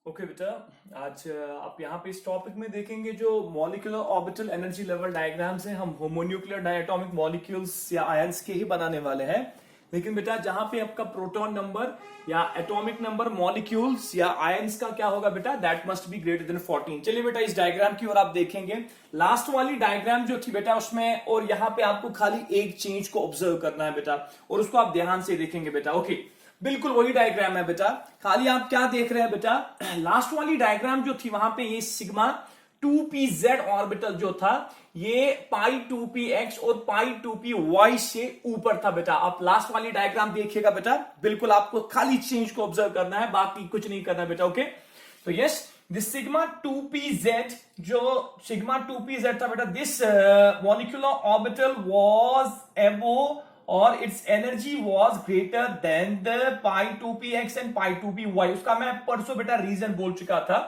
Okay बेटा, आज आप यहाँ पे इस टॉपिक में देखेंगे जो molecular orbital energy level diagrams हैं। हम होमोन्यूक्लियर डायटोमिक मॉलिक्यूल्स या आयंस के ही बनाने वाले हैं। लेकिन बेटा जहां पे आपका प्रोटॉन नंबर या एटॉमिक नंबर मॉलिक्यूल्स या आयंस का क्या होगा बेटा, that must be greater than 14। चलिए बेटा इस डायग्राम की ओर आप देखेंगे। लास्ट वाली डायग्राम जो थी बेटा उसमें, और यहाँ पे आपको खाली एक चेंज को ऑब्जर्व करना है बेटा, और उसको आप ध्यान से देखेंगे बेटा। ओके, बिल्कुल वही डायग्राम है बेटा, खाली आप क्या देख रहे हैं बेटा, लास्ट वाली डायग्राम जो थी वहां पे ये सिग्मा 2pz ऑर्बिटल जो था ये पाई 2px और पाई 2py से ऊपर था बेटा। आप लास्ट वाली डायग्राम देखिएगा बेटा, बिल्कुल आपको खाली चेंज को ऑब्जर्व करना है, बाकी कुछ नहीं करना बेटा। ओके, तो यस, दिस सिग्मा 2pz, जो सिग्मा 2pz था बेटा, this molecular orbital was above और it's energy was greater than the pi 2px and pi 2py। उसका मैं परसों बेटा रीजन बोल चुका था।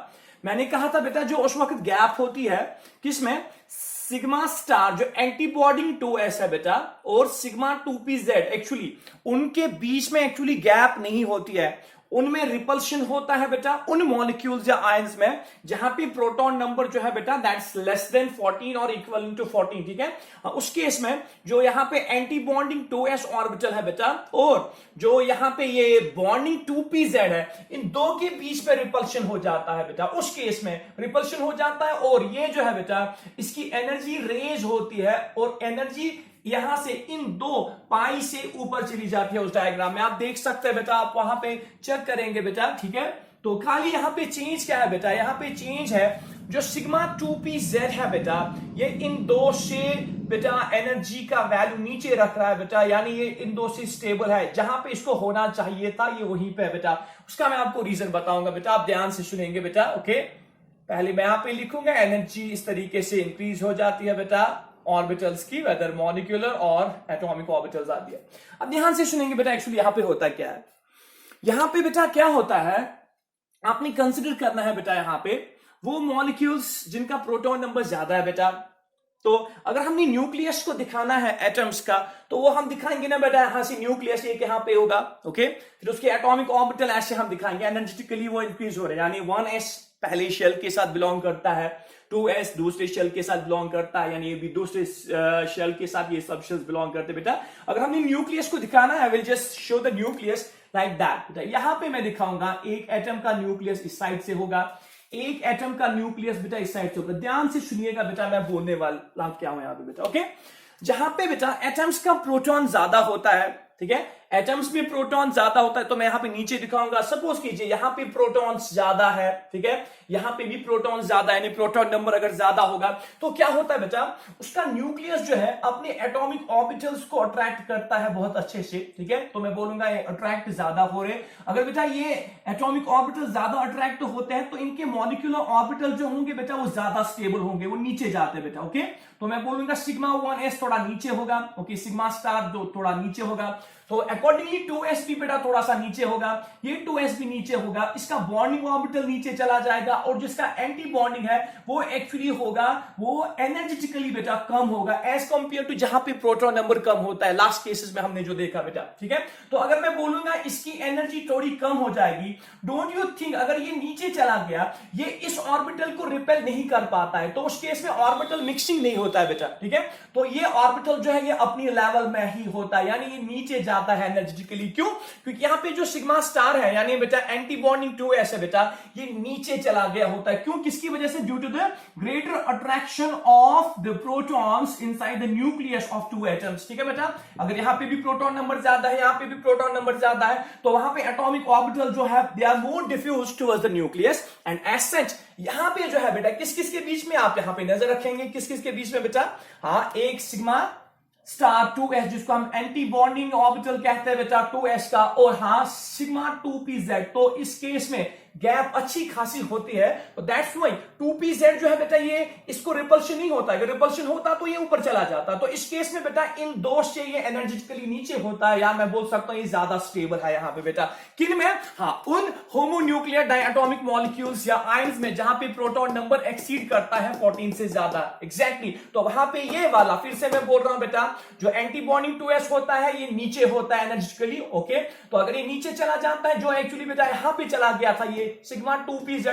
मैंने कहा था बेटा जो उस वक्त गैप होती है किसमें, सिग्मा स्टार जो एंटीबॉडी 2s है बेटा, और सिग्मा 2pz, एक्चुअली उनके बीच में एक्चुअली गैप नहीं होती है, उनमें रिपल्शन होता है बेटा उन मॉलिक्यूल्स या आयंस में जहां पे प्रोटॉन नंबर जो है बेटा दैट्स लेस देन 14 और इक्वल टू 14। ठीक है, उस केस में जो यहां पे एंटी बॉन्डिंग 2s ऑर्बिटल है बेटा, और जो यहां पे ये बॉन्डिंग 2pz है, इन दो के बीच पे रिपल्शन हो जाता है बेटा। उस केस में रिपल्शन हो जाता है और ये जो है बेटा इसकी एनर्जी रेज होती है, और एनर्जी यहां से इन दो पाई से ऊपर चली जाती है। उस डायग्राम में आप देख सकते हैं बेटा, आप वहां पे चेक करेंगे बेटा। ठीक है, तो खाली यहां पे चेंज क्या है बेटा, यहां पे चेंज है जो सिग्मा 2pz है बेटा, ये इन दो से बेटा एनर्जी का वैल्यू नीचे रख रहा है बेटा, यानी ये इन दो से स्टेबल है। जहां पे इसको होना चाहिए था ये वहीं पे है बेटा। उसका मैं आपको रीजन बताऊंगा बेटा, आप ध्यान से सुनेंगे बेटा। ओके, पहले मैं यहां पे लिखूंगा एनर्जी इस तरीके से इंक्रीज हो जाती है बेटा ऑर्बिटल्स की, वेदर मॉलिक्यूलर और एटॉमिक ऑर्बिटल्स आती है। अब ध्यान से सुनेंगे बेटा, एक्चुअली यहां पे होता क्या है, यहां पे बेटा क्या होता है, आपने कंसिडर करना है बेटा यहां पे वो मॉलिक्यूल्स जिनका प्रोटॉन नंबर ज्यादा है बेटा। तो अगर हमने न्यूक्लियस को दिखाना है एटम्स का, तो वो हम दिखाएंगे ना बेटा, यहां से न्यूक्लियस एक यहां पे होगा। ओके, फिर उसके एटॉमिक ऑर्बिटल ऐसे हम दिखाएंगे, एनर्जेटिकली वो इंक्रीज हो रहे हैं, यानी 1s पहले शेल के साथ बिलोंग करता है, 2s दूसरे शेल के साथ बिलोंग करता है, यानी ये भी दूसरे शेल के साथ ये सब शेल्स बिलोंग करते हैं बेटा। अगर हमने न्यूक्लियस को दिखाना है, I will just show the nucleus like that. यहां पे मैं दिखाऊंगा एक एटम का न्यूक्लियस इस साइड से होगा, एक एटम का न्यूक्लियस बेटा इस साइड से होगा। ध्यान से सुनिएगा बेटा, मैं बोलने वाला क्या हूं यहां पे बेटा। ओके, जहां पे बेटा एटम्स का प्रोटॉन ज्यादा होता है, ठीक है, एटम्स में प्रोटॉन ज्यादा होता है, तो मैं यहां पे नीचे दिखाऊंगा। सपोज कीजिए यहां पे प्रोटॉन्स ज्यादा है, ठीक है, यहां पे भी प्रोटॉन ज्यादा है, यानी प्रोटॉन नंबर अगर ज्यादा होगा तो क्या होता है बेटा, उसका न्यूक्लियस जो है अपने एटॉमिक ऑर्बिटल्स को अट्रैक्ट करता है बहुत अच्छे से। ठीक है, तो मैं बोलूंगा ये अट्रैक्ट ज्यादा हो रहे। अगर बेटा ये एटॉमिक ऑर्बिटल ज्यादा अट्रैक्ट होते हैं तो इनके मॉलिक्यूलर ऑर्बिटल जो होंगे बेटा वो ज्यादा स्टेबल होंगे, वो नीचे जाते हैं बेटा। ओके, तो मैं बोलूंगा सिग्मा 1s थोड़ा नीचे होगा, ओके, सिग्मा स्टार जो थोड़ा नीचे होगा, तो अकॉर्डिंगली 2s भी बेटा थोड़ा सा नीचे होगा, ये 2s भी नीचे होगा, इसका बॉन्डिंग ऑर्बिटल नीचे चला जाएगा, और जिसका एंटी बॉन्डिंग है वो एक्चुअली होगा, वो एनर्जेटिकली बेटा कम होगा एज कंपेयर टू जहां पे प्रोटॉन नंबर कम होता है, लास्ट केसेस में हमने जो देखा बेटा। ठीक है, तो अगर मैं बोलूंगा इसकी एनर्जी थोड़ी कम हो जाएगी, डोंट यू थिंक अगर ये नीचे चला गया ये इस ऑर्बिटल को रिपेल नहीं कर पाता है, तो उस केस में ऑर्बिटल मिक्सिंग नहीं होता है बेटा। ठीक है, तो ये ऑर्बिटल जो है ये अपनी लेवल में ही होता है, यानी ये नीचे जाता है एनर्जेटिकली। क्यों? क्योंकि यहां पे जो सिग्मा स्टार है यानी बेटा एंटी बॉन्डिंग 2s है बेटा, ये नीचे चला गया होता है। क्यों? किसकी वजह से? Due to the greater attraction of the protons inside the nucleus of two atoms. ठीक है बेटा, अगर यहां पे भी प्रोटॉन नंबर ज्यादा है, यहां पे भी प्रोटॉन नंबर ज्यादा है, तो वहां पे एटॉमिक ऑर्बिटल जो है they are more diffused towards the nucleus, and as such यहां पे जो है बेटा किस किस के बीच में आप यहां पे नजर रखेंगे, किस किस के बीच में बेटा, हाँ, एक सिग्मा स्टार 2s जिसको हम एंटी बॉन्डिंग ऑर्बिटल कहते हैं बेटा 2s का, और हाँ सिग्मा 2pz, तो इस केस में गैप अच्छी खासी होती है, तो दैट्स व्हाई 2pz जो है बेटा ये इसको रिपल्शन नहीं होता, अगर रिपल्शन होता तो ये ऊपर चला जाता, तो इस केस में बेटा इन दो से ये एनर्जेटिकली नीचे होता है, या मैं बोल सकता हूं ये ज्यादा स्टेबल है यहां पे बेटा। किन में? हाँ, उन होमोन्यूक्लियर डायटोमिक मॉलिक्यूल्स या आयंस में जहां पे प्रोटॉन नंबर एक्सीड करता है 14 से ज्यादा, एग्जैक्टली। तो वहां पे ये वाला फिर से मैं बोल रहा हूं बेटा, जो एंटी बॉन्डिंग 2s होता है ये नीचे होता है एनर्जेटिकली। ओके, तो अगर ये नीचे चला जाता है, जो एक्चुअली बेटा यहां पे चला गया था ये okay sigma 2pz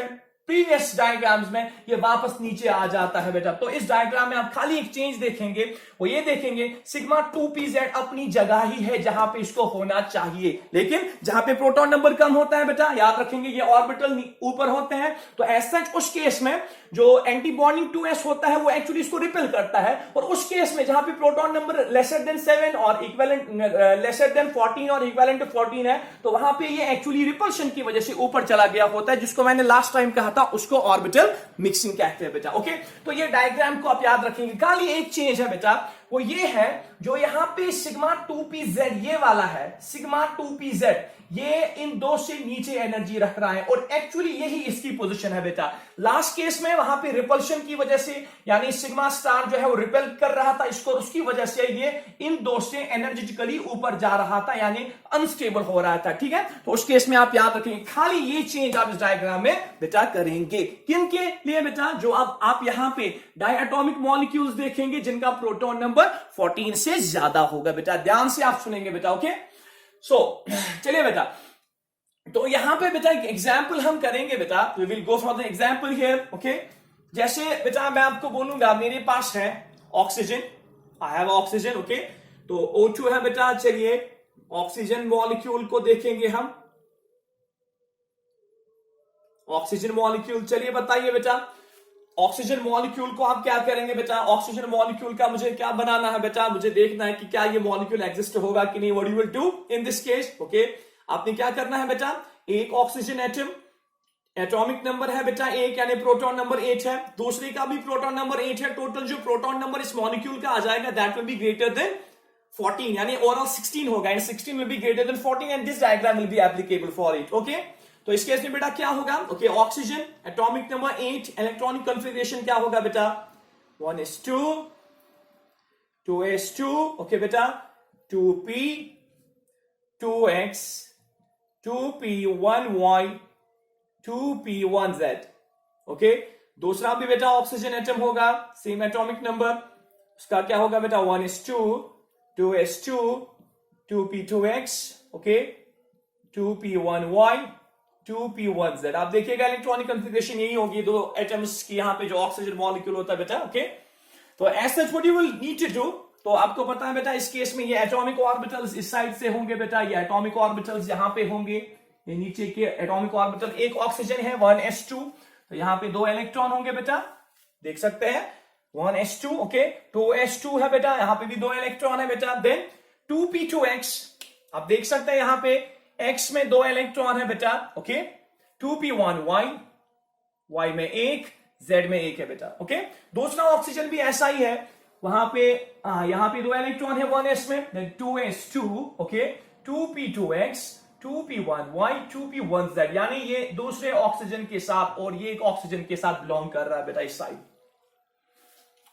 previous diagrams में ये वापस नीचे आ जाता है बेटा। तो इस डायग्राम में आप खाली एक चेंज देखेंगे, वो ये देखेंगे सिग्मा 2pz अपनी जगह ही है जहां पे इसको होना चाहिए, लेकिन जहां पे प्रोटॉन नंबर कम होता है बेटा, याद रखेंगे ये ऑर्बिटल ऊपर होते हैं, तो ऐसा उस केस में जो एंटी बॉन्डिंग 2s होता है वो एक्चुअली इसको रिपेल करता है, और उस केस में जहां पे प्रोटॉन नंबर लेसर देन 7 और इक्विवेलेंट लेसर देन 14 और इक्विवेलेंट 14 है, तो वहां पे ये एक्चुअली रिपल्शन की वजह से ऊपर चला गया होता है, जिसको मैंने लास्ट टाइम कहा था उसको ऑर्बिटल मिक्सिंग कहते हैं बेटा। ओके, तो ये डायग्राम को आप याद रखेंगे। खाली एक चेंज है बेटा, वो ये है जो यहां पे सिग्मा 2pz ये वाला है, सिग्मा 2pz ये इन दो से नीचे एनर्जी रख रहा है, और एक्चुअली यही इसकी पोजीशन है बेटा। लास्ट केस में वहां पे रिपल्शन की वजह से यानी सिग्मा स्टार जो है वो रिपेल कर रहा था इसको, उसकी वजह से ये इन दो से एनर्जेटिकली ऊपर जा रहा था यानी अनस्टेबल हो रहा था। ठीक है, तो उस केस में आप याद रखेंगे खाली ये चेंज आप इस डायग्राम में बेटा करेंगे। किनके लिए बेटा? जो अब आप यहां पे डायटोमिक मॉलिक्यूल्स देखेंगे जिनका प्रोटॉन नंबर 14 से ज्यादा होगा बेटा। ध्यान से आप सुनेंगे बेटा। ओके, सो चलिए बेटा, तो यहां पे बेटा एक एग्जांपल हम करेंगे बेटा। We will go for the example here. Okay, जैसे बेटा मैं आपको बोलूंगा मेरे पास है oxygen, I have oxygen. Okay, तो O2 है बेटा। चलिए ऑक्सीजन मॉलिक्यूल को देखेंगे हम, ऑक्सीजन मॉलिक्यूल। चलिए बताइए बेटा, ऑक्सीजन मॉलिक्यूल को आप क्या करेंगे बेटा? ऑक्सीजन मॉलिक्यूल का मुझे क्या बनाना है बेटा? मुझे देखना है कि क्या ये मॉलिक्यूल एग्जिस्ट होगा कि नहीं। What you will do in this case? Okay, आपने क्या करना है बेटा? एक ऑक्सीजन एटम, एटॉमिक नंबर है बेटा 1 यानी प्रोटॉन नंबर 8 है, दूसरे का भी प्रोटॉन नंबर 8 है। टोटल जो प्रोटॉन नंबर इस मॉलिक्यूल का आ जाएगा that will be greater than 14 यानी ओवरऑल 16 होगा, and 16 will be greater than 14 and this diagram will be applicable for it. Okay, तो इस केस में बेटा क्या होगा? Okay, oxygen atomic number 8, electronic configuration क्या होगा बेटा? 1s2 2s2। ओके बेटा, 2p 2x 2p1y 2p1z। Okay, दूसरा भी बेटा ऑक्सीजन एटम होगा, सेम एटॉमिक नंबर, उसका क्या होगा बेटा? 1s2 2s2 2p2x okay 2p1y 2p1z। आप देखिएगा इलेक्ट्रॉनिक कॉन्फ़िगरेशन यही होगी दो एटम्स की, यहां पे जो ऑक्सीजन मॉलिक्यूल होता है बेटा। ओके, तो as such what you will need to do, तो आपको पता है बेटा इस केस में ये एटॉमिक ऑर्बिटल्स इस साइड से होंगे बेटा, ये एटॉमिक ऑर्बिटल्स यहां पे होंगे, ये नीचे के एटॉमिक ऑर्बिटल। एक ऑक्सीजन है 1s2, तो यहां पे 2 इलेक्ट्रॉन होंगे बेटा, देख सकते हैं 1s2। ओके, 2s2 है बेटा, यहां पे भी 2 इलेक्ट्रॉन है बेटा। देन 2p2x, आप देख सकते हैं यहां पे x में 2 इलेक्ट्रॉन है बेटा। ओके, 2p1y, y में 1, z में 1 है बेटा। ओके, दूसरा ऑक्सीजन भी ऐसा ही है, वहां पे यहां पे 2 इलेक्ट्रॉन है 1s में, then 2s2 okay 2p2x 2p1y 2p1z, यानी ये दूसरे ऑक्सीजन के साथ और ये एक ऑक्सीजन के साथ बिलोंग कर रहा है बेटा इस साइड।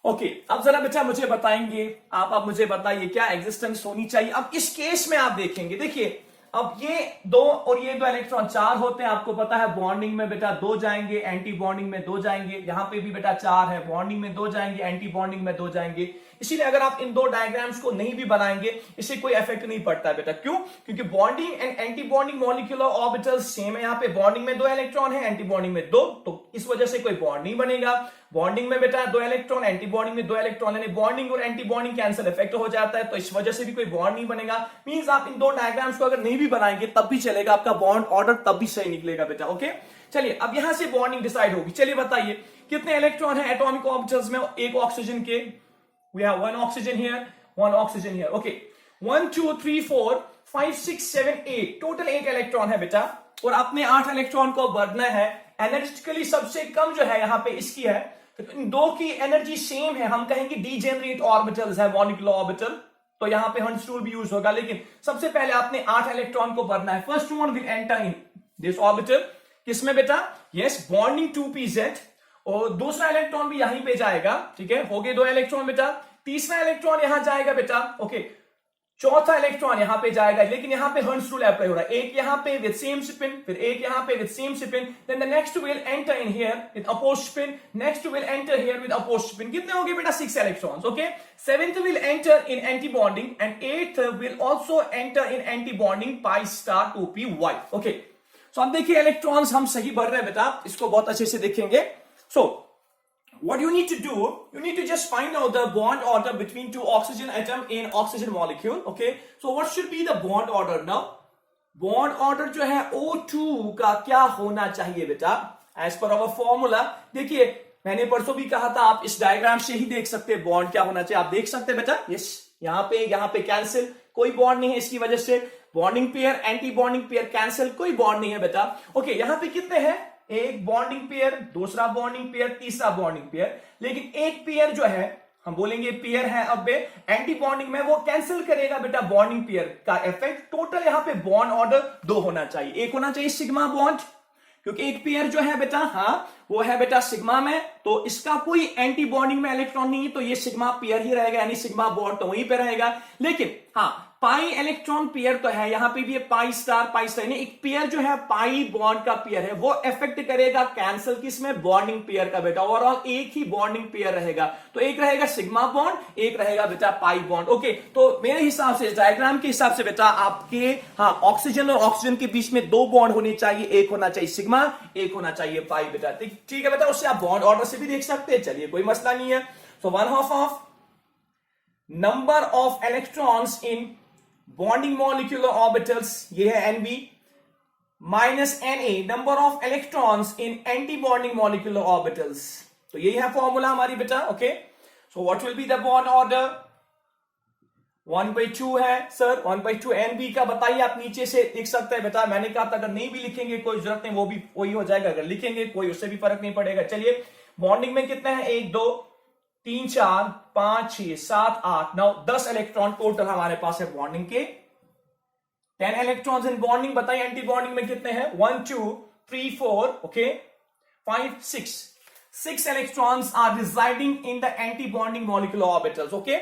ओके, अब जरा बेटा मुझे बताएंगे, आप मुझे बताइए क्या एग्जिस्टेंस होनी चाहिए। अब इस केस में आप देखेंगे, देखिए अब ये 2 और ये 2 इलेक्ट्रॉन 4 होते हैं, आपको पता है बॉन्डिंग में बेटा 2 जाएंगे, एंटी बॉन्डिंग में 2 जाएंगे, यहां पे भी बेटा 4 है, बॉन्डिंग में 2 जाएंगे, एंटी बॉन्डिंग में 2 जाएंगे। इसीलिए अगर आप इन 2 डायग्राम्स को नहीं भी बनाएंगे इससे कोई इफेक्ट नहीं पड़ता है बेटा। क्यों? क्योंकि bonding and anti bonding molecular orbitals same है, यहां पे बॉन्डिंग में 2 इलेक्ट्रॉन है, एंटी बॉन्डिंग में 2, तो इस वजह से कोई बॉन्ड नहीं बनेगा। बॉन्डिंग में बेटा 2 इलेक्ट्रॉन, एंटी बॉन्डिंग में 2 इलेक्ट्रॉन, यानी बॉन्डिंग और एंटी बॉन्डिंग कैंसिल इफेक्ट हो जाता है, तो इस वजह से भी कोई बॉन्ड नहीं बनेगा। मींस आप इन 2 डायग्राम्स को अगर नहीं भी बनाएंगे तब भी चलेगा, आपका बॉन्ड ऑर्डर तब भी सही निकलेगा बेटा। ओके, चलिए अब यहां से बॉन्डिंग डिसाइड होगी। चलिए बताइए कितने इलेक्ट्रॉन है एटॉमिक ऑर्बिटल्स में एक ऑक्सीजन के? We have 1 oxygen here, 1 oxygen here. Okay, 1 2 3 4 5 6 7 8, total 8 electron है बेटा, और अपने 8 इलेक्ट्रॉन को बढ़ना है। एनर्जेटिकली सबसे कम जो है यहां पे इसकी है, तो इन 2 की एनर्जी सेम है, हम कहेंगे डीजेनरेट ऑर्बिटल्स है मॉलिक्यूलर ऑर्बिटल, तो यहां पे हंस रूल भी यूज होगा। लेकिन सबसे पहले आपने 8 इलेक्ट्रॉन को भरना है। First one will enter in this orbital, किसमें बेटा? यस, बॉन्डिंग 2pz, और दूसरा इलेक्ट्रॉन भी यहीं पे जाएगा। ठीक है, हो गए 2 इलेक्ट्रॉन बेटा, तीसरा इलेक्ट्रॉन यहां जाएगा बेटा। ओके, चौथा इलेक्ट्रॉन यहां पे जाएगा, लेकिन यहां पे हंस रूल अप्लाई हो रहा है, एक यहां पे विद सेम स्पिन, फिर एक यहां पे with same spin, then the next will enter in here with oppose spin, next will enter here with oppose spin. कितने हो गए बेटा? 6 electrons. Okay, 7th will enter in anti bonding and 8th will also enter in anti bonding pi star 2py। Okay, so अब देखिए electrons हम सही बढ़ रहे हैं बेटा, इसको बहुत अच्छे से देखेंगे. सो what you need to do, you need to just find out the bond order between two oxygen atom in oxygen molecule. Okay, so what should be the bond order now? Bond order जो है O2 का क्या होना चाहिए बेटा, as per our formula. देखिए मैंने परसों भी कहा था, आप इस डायग्राम से ही देख सकते हैं बॉन्ड क्या होना चाहिए. आप देख सकते हैं बेटा, यस यहाँ पे कैंसिल, कोई बॉन्ड नहीं है, इसकी वजह से bonding pair, anti bonding pair cancel, कोई बॉन्ड नहीं है बेटा. ओके, यहाँ पे कितने हैं, एक बॉन्डिंग पेयर, दूसरा बॉन्डिंग पेयर, तीसरा बॉन्डिंग पेयर. लेकिन एक पेयर जो है, हम बोलेंगे पेयर है, अब एंटी बॉन्डिंग में वो कैंसिल करेगा बेटा बॉन्डिंग पेयर का इफेक्ट. टोटल यहाँ पे बॉन्ड ऑर्डर 2 होना चाहिए. एक होना चाहिए सिग्मा बॉन्ड, क्योंकि एक पेयर जो है बेटा, हाँ वो है बेटा सिग्मा में, तो इसका कोई एंटी बॉन्डिंग में इलेक्ट्रॉन नहीं है, तो ये सिग्मा पेयर ही रहेगा, यानी सिग्मा बॉन्ड तो वहीं पे रहेगा. लेकिन हाँ पाई इलेक्ट्रॉन पेयर तो है, यहां पे भी ये पाई स्टार यानी एक पेयर जो है पाई बॉन्ड का पेयर है, वो इफेक्ट करेगा कैंसिल किसमें, बॉन्डिंग पेयर का बेटा. ओवरऑल एक ही बॉन्डिंग पेयर रहेगा, तो एक रहेगा सिग्मा बॉन्ड, एक रहेगा बेटा पाई बॉन्ड. ओके, तो मेरे हिसाब से, डायग्राम के हिसाब से बेटा आपके, हाँ ऑक्सीजन और ऑक्सीजन के बीच में 2 बॉन्ड होने चाहिए, एक होना चाहिए सिग्मा, एक होना चाहिए पाई बेटा. ठीक है बेटा, उससे आप बॉन्ड ऑर्डर से भी देख सकते हैं, चलिए कोई मसला नहीं है. सो 1/2 of number of electrons in bonding molecular orbitals, ये है Nb, minus Na number of electrons in anti bonding molecular orbitals. तो यही है फॉर्मूला हमारी बेटा. Okay, so what will be the bond order, 1/2 है सर, 1/2 Nb का बताइए, आप नीचे से लिख सकते हैं बेटा. मैंने कहा था अगर नहीं भी लिखेंगे कोई जरूरत नहीं, वो भी वही हो जाएगा, अगर लिखेंगे कोई उससे भी फर्क नहीं पड़ेगा. चलिए बॉन्डिंग में कितने हैं, 1 2 3 4 5 6 7 8 9 10 इलेक्ट्रॉन टोटल हमारे पास है बॉन्डिंग के. 10 इलेक्ट्रॉन्स इन बॉन्डिंग, बताइए एंटी बॉन्डिंग में कितने हैं, 1 2 3 4 okay 5 6 electrons are residing in the anti bonding molecular orbitals. Okay,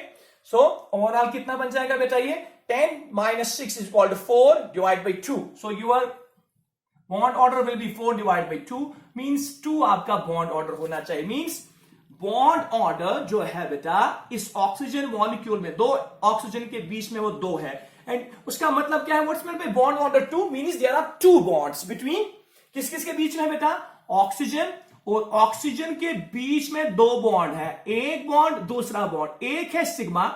so overall कितना बन जाएगा बेटा, ये 10 minus 6 is equal to 4 divided by 2. So your bond order will be 4 divided by 2, means 2 आपका bond order होना चाहिए. means बॉन्ड ऑर्डर जो है बेटा इस ऑक्सीजन मॉलिक्यूल में, 2 ऑक्सीजन के बीच में वो 2 है, एंड उसका मतलब क्या है, what's mean by bond order 2, means there are 2 bonds between, किस किस के बीच में बेटा, ऑक्सीजन और ऑक्सीजन के बीच में 2 बॉन्ड है. एक बॉन्ड, दूसरा बॉन्ड, एक है सिग्मा,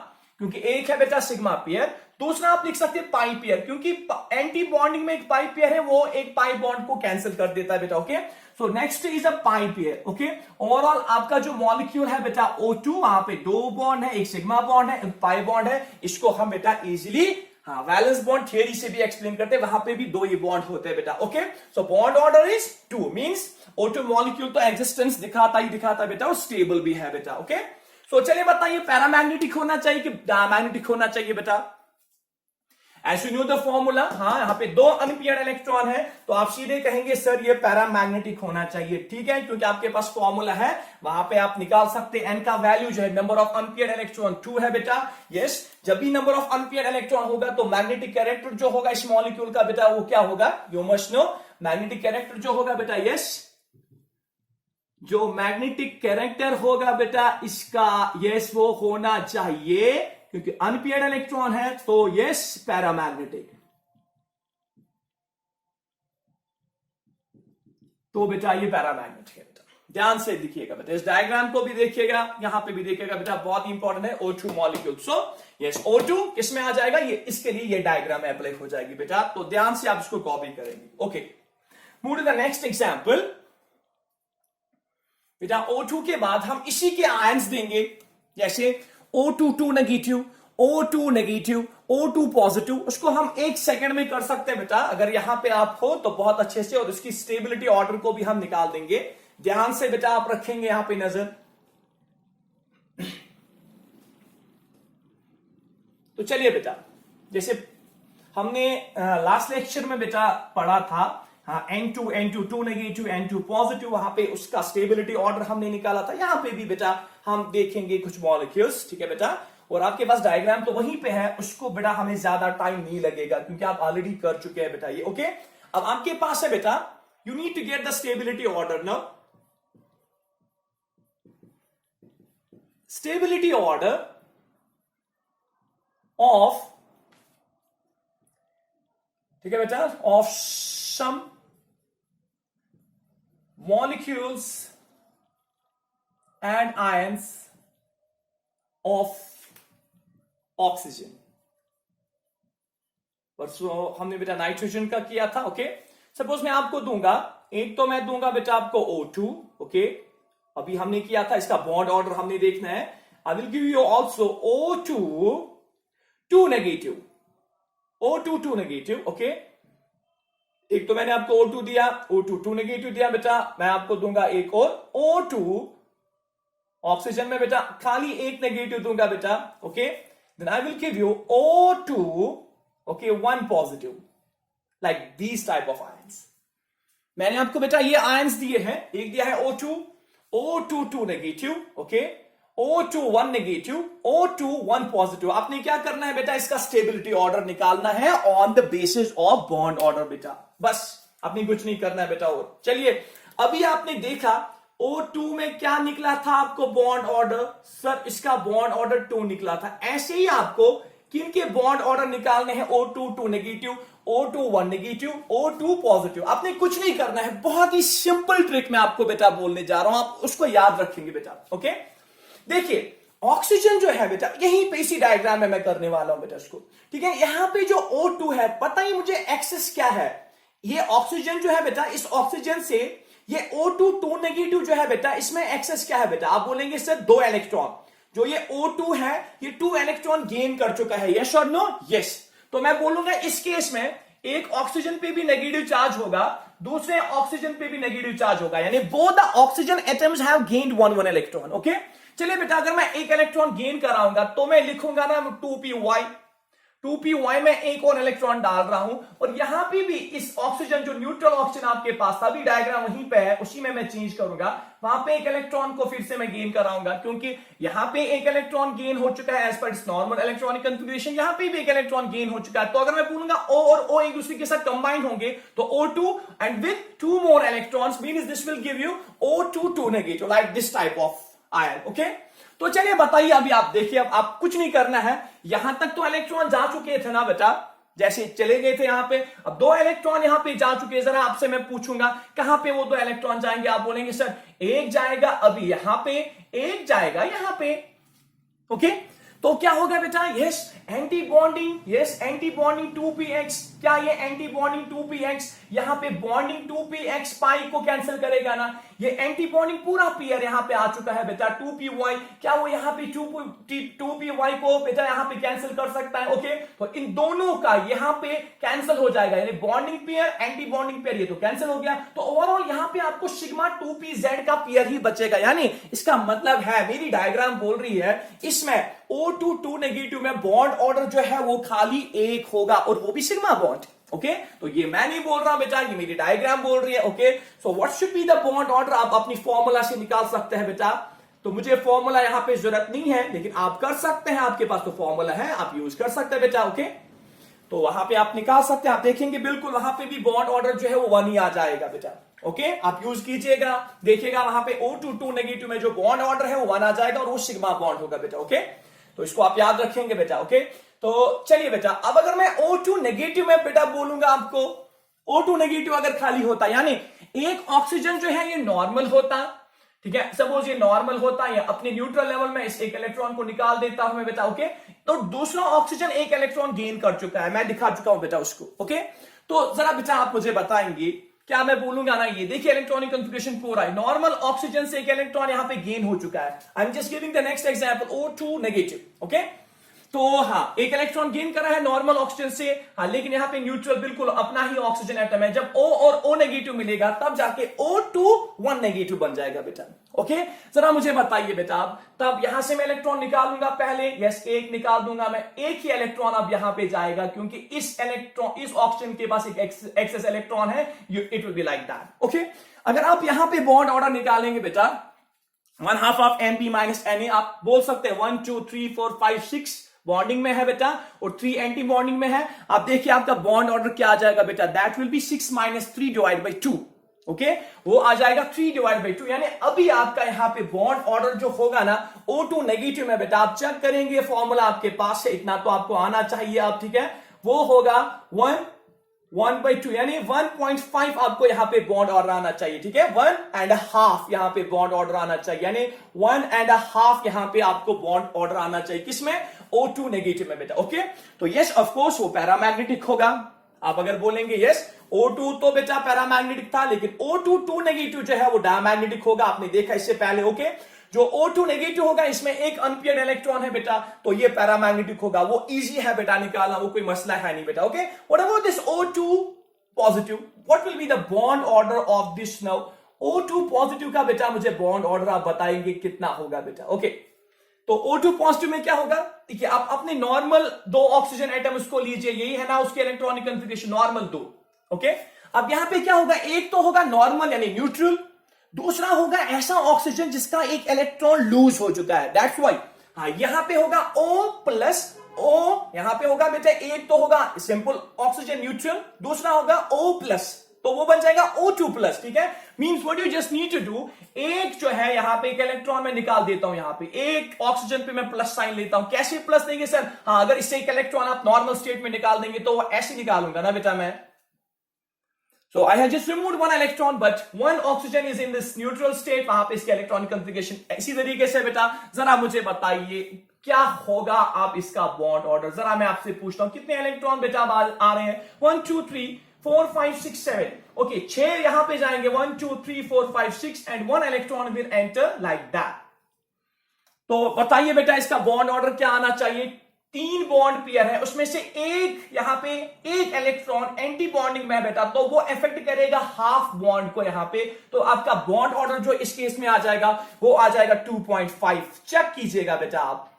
क्योंकि एक है बेटा सिग्मा पेयर, दूसरा आप लिख सकते हैं पाई पेयर, क्योंकि एंटी बॉन्डिंग में एक पाई पेयर है, वो एक पाई बॉन्ड को कैंसिल कर देता है बेटा. Okay, so next is a pi pair. Okay, overall आपका जो मॉलिक्यूल है बेटा O2, वहां पे 2 बॉन्ड है, एक सिग्मा बॉन्ड है, एक पाई बॉन्ड है. इसको हम बेटा इजिली, हाँ वैलेंस बॉन्ड थियरी से भी एक्सप्लेन करते हैं, वहां पे भी 2 ही बॉन्ड होते हैं बेटा. Okay, so bond order is 2, means O2 molecule तो एग्जिस्टेंस दिखाता ही दिखाता है बेटा, और स्टेबल भी है बेटा. ओके, सो चलिए बताइए पैरामैग्नेटिक होना चाहिए कि डायमैग्नेटिक होना चाहिए बेटा. As you know the formula, हाँ यहाँ पे 2 अनपेयर्ड इलेक्ट्रॉन है, तो आप सीधे कहेंगे सर ये पैरामैग्नेटिक होना चाहिए. ठीक है, क्योंकि आपके पास फॉर्मूला है, वहां पे आप निकाल सकते हैं. n का वैल्यू जो है, नंबर ऑफ अनपेयर्ड इलेक्ट्रॉन 2 है बेटा. यस, जब भी नंबर ऑफ अनपेयर्ड इलेक्ट्रॉन होगा तो मैग्नेटिक कैरेक्टर जो होगा इस मॉलिक्यूल का बेटा, वो क्या होगा, you must know, magnetic character जो होगा बेटा, यस जो मैग्नेटिक कैरेक्टर होगा बेटा इसका, यस वो होना चाहिए, क्योंकि अनपेयर्ड इलेक्ट्रॉन है, तो यस पैरामैग्नेटिक. तो बेटा ये पैरामैग्नेटिक है बेटा. ध्यान से देखिएगा बेटा, इस डायग्राम को भी देखिएगा, यहां पे भी देखिएगा बेटा, बहुत इंपॉर्टेंट है O2 molecule. So yes O2 किसमें आ जाएगा, ये इसके लिए ये डायग्राम अप्लाई हो जाएगी बेटा, तो ध्यान से आप इसको कॉपी करेंगे. Okay, move to the next example बेटा. O2 के बाद हम इसी के आयंस देंगे, जैसे O2 2 negative, O2 negative, O2 positive. उसको हम 1 सेकंड में कर सकते हैं बेटा, अगर यहां पे आप हो तो बहुत अच्छे से, और इसकी स्टेबिलिटी ऑर्डर को भी हम निकाल देंगे. ध्यान से बेटा आप रखेंगे यहां पे नजर. तो चलिए बेटा, जैसे हमने लास्ट लेक्चर में बेटा पढ़ा था, हाँ N2 2 नेगेटिव, N2 पॉजिटिव, वहां पे उसका स्टेबिलिटी ऑर्डर हमने निकाला था. यहां पे भी बेटा हम देखेंगे कुछ मॉलिक्यूल्स. ठीक है बेटा, और आपके पास डायग्राम तो वहीं पे है, उसको बेटा हमें ज्यादा टाइम नहीं लगेगा, क्योंकि आप ऑलरेडी कर चुके हैं बेटा ये. ओके, अब आपके पास है बेटा, you need to get the stability order now. Stability order of, ठीक है बेटा, of some molecules and ions of oxygen। परसों हमने बेटा नाइट्रोजन का किया था। ओके, सपोज मैं आपको दूंगा, एक तो मैं दूंगा बेटा आपको O2। ओके, अभी हमने किया था, इसका बॉन्ड ऑर्डर हमने देखना है। आई will give you also O2 2 negative, O2 2 negative. Okay, एक तो मैंने आपको O2 दिया, O2 2 नेगेटिव दिया बेटा। मैं आपको दूंगा एक और O2, ऑक्सीजन में बेटा खाली एक नेगेटिव दूंगा बेटा। Okay, then I will give you O2 okay 1 positive, like these type of ions. मैंने आपको बेटा ये आयंस दिए हैं, एक दिया है O2, O2 2 negative. Okay, O2 1 negative, O2 1 positive. आपने क्या करना है बेटा, इसका स्टेबिलिटी ऑर्डर निकालना है on the basis of bond order बेटा, बस आपने कुछ नहीं करना है बेटा। और चलिए, अभी आपने देखा O2 में क्या निकला था आपको बॉन्ड ऑर्डर, सर इसका बॉन्ड ऑर्डर 2 निकला था। ऐसे ही आपको किनके बॉन्ड ऑर्डर निकालने हैं, O2 2 negative, O2 1 negative, O2 positive. आपने कुछ नहीं करना है, बहुत ही सिंपल ट्रिक मैं आपको बेटा बोलने जा रहा हूं, आप उसको याद रखेंगे बेटा। ओके, देखिए ऑक्सीजन जो है बेटा, यहीं पे इसी डायग्राम में मैं करने वाला हूं बेटा इसको, ठीक है। यहां पे जो O2 है, पता ही मुझे एक्सेस क्या है, ये ऑक्सीजन जो है बेटा, इस ऑक्सीजन से ये O2 2 नेगेटिव जो है बेटा, इसमें एक्सेस क्या है बेटा, आप बोलेंगे सर 2 इलेक्ट्रॉन। जो ये O2 है, ये 2 इलेक्ट्रॉन गेन कर चुका है, यस और नो, यस। तो मैं बोलूंगा इस केस में एक ऑक्सीजन पे भी नेगेटिव चार्ज होगा, दूसरे ऑक्सीजन पे भी नेगेटिव चार्ज होगा, यानी both the oxygen atoms have gained 1 electron. Okay, चलिए बेटा, अगर मैं एक इलेक्ट्रॉन गेन कराऊंगा तो मैं लिखूंगा ना 2py में एक और इलेक्ट्रॉन डाल रहा हूं, और यहां पे भी इस ऑक्सीजन जो न्यूट्रल ऑक्सीजन आपके पास था, अभी डायग्राम वहीं पे है, उसी में मैं चेंज करूंगा, वहां पे एक इलेक्ट्रॉन को फिर से मैं गेन कराऊंगा, क्योंकि यहां पे एक इलेक्ट्रॉन गेन हो चुका है as per it's normal electronic configuration, यहां पे भी एक इलेक्ट्रॉन गेन हो चुका है। तो अगर मैं बोलूंगा O और O एक दूसरे के साथ कंबाइन होंगे तो O2 and with 2 more electrons means this will give you O2 2 negative, like this type of ion. Okay, तो चलिए बताइए, अभी आप देखिए, अब आप कुछ नहीं करना है, यहां तक तो इलेक्ट्रॉन जा चुके थे ना बेटा, जैसे चले गए थे यहां पे, अब 2 इलेक्ट्रॉन यहां पे जा चुके हैं। जरा आपसे मैं पूछूंगा कहां पे वो 2 इलेक्ट्रॉन जाएंगे, आप बोलेंगे सर एक जाएगा अभी यहां पे, एक जाएगा यहां पे। ओके, तो क्या होगा बेटा, yes anti bonding, yes anti bonding 2px, क्या ये एंटी बॉन्डिंग 2px, यहां पे बॉन्डिंग 2px पाई को कैंसिल करेगा ना, ये एंटी बॉन्डिंग पूरा पेयर यहां पे आ चुका है बेटा 2py, क्या वो यहां पे 2py को बेटा यहां पे कैंसिल कर सकता है। ओके, तो इन दोनों का यहां पे कैंसिल हो जाएगा, यानी bonding pair anti bonding pair, ये तो कैंसिल हो गया, तो ओवरऑल यहां पे आपको सिग्मा 2pz का पेयर ही बचेगा। यानी इसका मतलब है, मेरी डायग्राम बोल रही है, इसमें O2 2 नेगेटिव में बॉन्ड ऑर्डर जो है वो खाली एक होगा, और वो भी सिग्मा बॉन्ड। ओके, तो ये मैं नहीं बोल रहा बेटा, ये मेरी डायग्राम बोल रही है। Okay, so what should be the bond order, आप अपनी फॉर्मूला से निकाल सकते हैं बेटा। तो मुझे फॉर्मूला यहां पे जरूरत नहीं है, लेकिन आप कर सकते हैं, आपके पास तो फॉर्मूला है, आप यूज कर सकते हैं बेटा। ओके, तो वहां पे आप निकाल सकते हैं, आप देखेंगे बिल्कुल वहां पे भी बॉन्ड ऑर्डर जो है वो 1 ही आ जाएगा बेटा। ओके, आप यूज कीजिएगा, देखिएगा वहां पे O2 2 नेगेटिव में जो बॉन्ड ऑर्डर है वो 1 आ जाएगा, और वो सिग्मा बॉन्ड होगा बेटा। ओके, तो इसको आप याद रखेंगे बेटा। ओके, तो चलिए बेटा, अब अगर मैं O2 नेगेटिव में बेटा बोलूंगा आपको, O2 नेगेटिव अगर खाली होता, यानी एक ऑक्सीजन जो है ये नॉर्मल होता, ठीक है, सपोज ये नॉर्मल होता, या अपने न्यूट्रल लेवल में इस एक इलेक्ट्रॉन को निकाल देता हूं मैं बेटा। ओके, तो दूसरा ऑक्सीजन एक इलेक्ट्रॉन गेन कर चुका है, मैं दिखा चुका हूं बेटा उसको। ओके, तो जरा बेटा आप मुझे बताएंगे, क्या मैं बोलूंगा ना, ये देखिए इलेक्ट्रॉनिक कॉन्फ़िगरेशन पूरा है, नॉर्मल ऑक्सीजन से एक इलेक्ट्रॉन यहां पे गेन हो चुका है। I am just giving the next example, O2 negative. Okay, तो हाँ, एक इलेक्ट्रॉन गेन करा है नॉर्मल ऑक्सीजन से, हाँ, लेकिन यहां पे न्यूट्रल बिल्कुल अपना ही ऑक्सीजन एटम है। जब O और O नेगेटिव मिलेगा तब जाके O2 1 नेगेटिव बन जाएगा बेटा। ओके, जरा मुझे बताइए बेटा, अब तब यहां से मैं इलेक्ट्रॉन निकालूंगा पहले, यस एक निकाल दूंगा मैं, एक ही इलेक्ट्रॉन अब यहां पे जाएगा, क्योंकि इस ऑक्सीजन के पास एक एक्सेस इलेक्ट्रॉन है, it will be like that. Okay, अगर आप यहां पे बॉन्ड ऑर्डर निकालेंगे बेटा, 1/2 ऑफ Np माइनस Na, आप बोल सकते हैं 1 2 3 4 5 6 बॉन्डिंग में है बेटा, और 3 एंटी बॉन्डिंग में है। आप देखिए आपका बॉन्ड ऑर्डर क्या आ जाएगा बेटा, that will B 6 - 3 divide by 2। Okay, वो आ जाएगा 3 डिवाइड बाई 2, यानी अभी आपका यहां पे बॉन्ड ऑर्डर जो होगा ना O2 नेगेटिव में बेटा, आप चेक करेंगे, फॉर्मूला आपके पास है, इतना तो आपको आना चाहिए आप, ठीक है, वो होगा 1 1/2 यानी 1.5 आपको यहां पे बॉन्ड ऑर्डर आना चाहिए, ठीक है। 1.5 यहां पे बॉन्ड ऑर्डर आना चाहिए, यानी 1.5 यहां पे आपको बॉन्ड ऑर्डर आना चाहिए, किसमें? O2 नेगेटिव में बेटा, ओके। तो यस ऑफ कोर्स वो पैरामैग्नेटिक होगा। आप अगर बोलेंगे यस O2 तो बेटा पैरामैग्नेटिक था, लेकिन O2 नेगेटिव जो है वो डायमैग्नेटिक होगा, आपने देखा इससे पहले, ओके। जो O2 नेगेटिव होगा इसमें एक अनपेयर्ड इलेक्ट्रॉन है बेटा, तो ये पैरामैग्नेटिक होगा, वो इजी है बेटा निकालना, वो कोई मसला है नहीं बेटा, okay. What about this O2 positive, what will be the bond order of this now? O2 positive का बेटा मुझे बॉन्ड ऑर्डर आप बताएंगे कितना होगा बेटा, ओके। तो O2 पॉजिटिव में क्या होगा? ठीक है, आप अपने नॉर्मल 2 ऑक्सीजन एटम उसको लीजिए, यही है ना उसके इलेक्ट्रॉनिक कॉन्फ़िगरेशन, नॉर्मल 2, ओके। अब यहां पे क्या होगा? एक तो होगा नॉर्मल यानी न्यूट्रल, दूसरा होगा ऐसा ऑक्सीजन जिसका एक इलेक्ट्रॉन लूज हो चुका है, दैट्स व्हाई। हाँ, यहां पे होगा O+O, यहां पे होगा बेटा, एक तो होगा सिंपल ऑक्सीजन न्यूट्रल, दूसरा होगा O+, तो वो बन जाएगा O2+, ठीक है। Means what you just need to do, एक जो है यहां पे एक इलेक्ट्रॉन में निकाल देता हूं, यहां पे एक ऑक्सीजन पे मैं प्लस साइन लेता हूं। कैसे प्लस देंगे सर? हाँ, अगर इससे एक इलेक्ट्रॉन आप नॉर्मल स्टेट में निकाल देंगे तो वो ऐसे निकालूंगा ना बेटा मैं। So I have just removed one electron, but one oxygen is in this neutral state, वहां पे इसके इलेक्ट्रॉनिक कॉन्फ़िगरेशन इसी तरीके से बेटा। जरा मुझे बताइए क्या होगा आप इसका बॉन्ड ऑर्डर, जरा मैं आपसे पूछता हूं कितने इलेक्ट्रॉन बेटा आ रहे हैं? 1 2 3 4 5 6 7, ओके, 6 यहां पे जाएंगे, 1 2 3 4 5 6 and 1 electron will enter like that. तो बताइए बेटा इसका बॉन्ड ऑर्डर क्या आना चाहिए? 3 बॉन्ड पेयर है, उसमें से एक यहां पे एक इलेक्ट्रॉन एंटी बॉन्डिंग में है बेटा, तो वो इफेक्ट करेगा हाफ बॉन्ड को यहां पे, तो आपका बॉन्ड ऑर्डर जो इस केस में आ जाएगा वो आ जाएगा 2.5। चेक कीजिएगा बेटा आप,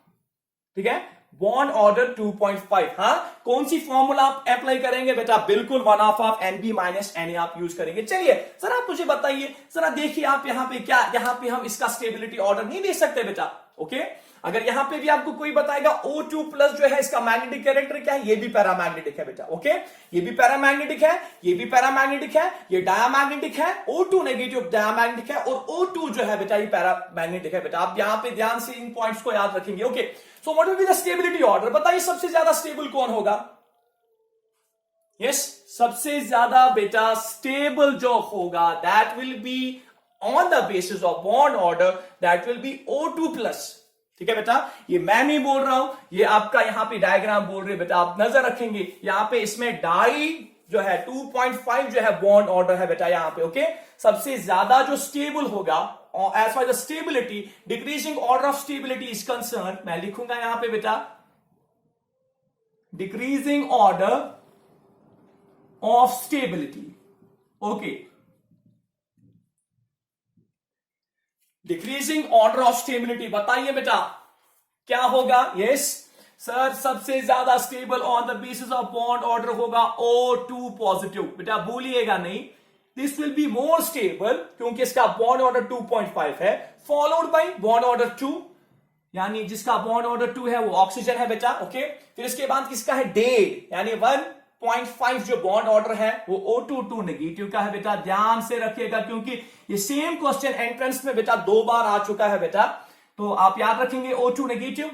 ठीक है, बॉन्ड ऑर्डर 2.5। हाँ, कौन सी फॉर्मूला आप अप्लाई करेंगे बेटा? बिल्कुल 1/2 Nb - Na आप यूज करेंगे। चलिए जरा आप मुझे बताइए, जरा देखिए आप यहां पे क्या, यहां पे हम इसका स्टेबिलिटी ऑर्डर नहीं दे सकते बेटा, ओके। अगर यहां पे भी आपको कोई बताएगा O2+ जो है इसका मैग्नेटिक कैरेक्टर क्या है, ये भी पैरामैग्नेटिक है बेटा, ओके। ये भी पैरामैग्नेटिक है, ये भी पैरामैग्नेटिक है, ये डायमैग्नेटिक है, O2 नेगेटिव डायमैग्नेटिक है, और O2 जो है बेटा ये पैरामैग्नेटिक है बेटा। आप यहां पे ध्यान से इन पॉइंट्स को याद रखेंगे, okay. So what will be the stability order? बताइए सबसे ज्यादा स्टेबल कौन होगा? यस, सबसे ज्यादा बेटा स्टेबल जो होगा that will be on the basis of bond order, that will B O2+, ठीक है बेटा। ये मैं नहीं बोल रहा हूं, ये आपका यहां पे डायग्राम बोल रहे बेटा, आप नजर रखेंगे यहां पे इसमें डाई जो है 2.5 जो है बॉन्ड ऑर्डर है बेटा यहां पे, ओके। सबसे ज्यादा जो स्टेबल होगा as far the stability, decreasing order of stability is concern, मैं लिखूंगा यहां पे बेटा decreasing order of stability, okay, decreasing order of stability. बताइए बेटा क्या होगा? यस सर, सबसे ज्यादा stable on the basis of bond order होगा O2 पॉजिटिव, बेटा भूलिएगा नहीं। This will be more stable क्योंकि इसका बॉन्ड ऑर्डर 2.5 है, फॉलोड बाय बॉन्ड ऑर्डर 2, यानी जिसका बॉन्ड ऑर्डर 2 है वो ऑक्सीजन है बेटा, ओके। फिर इसके बाद किसका है? डेड, यानी 1.5 जो बॉन्ड ऑर्डर है वो O2 नेगेटिव का है बेटा। ध्यान से रखिएगा क्योंकि ये सेम क्वेश्चन एंट्रेंस में बेटा 2 बार आ चुका है बेटा, तो आप याद रखेंगे O2 नेगेटिव।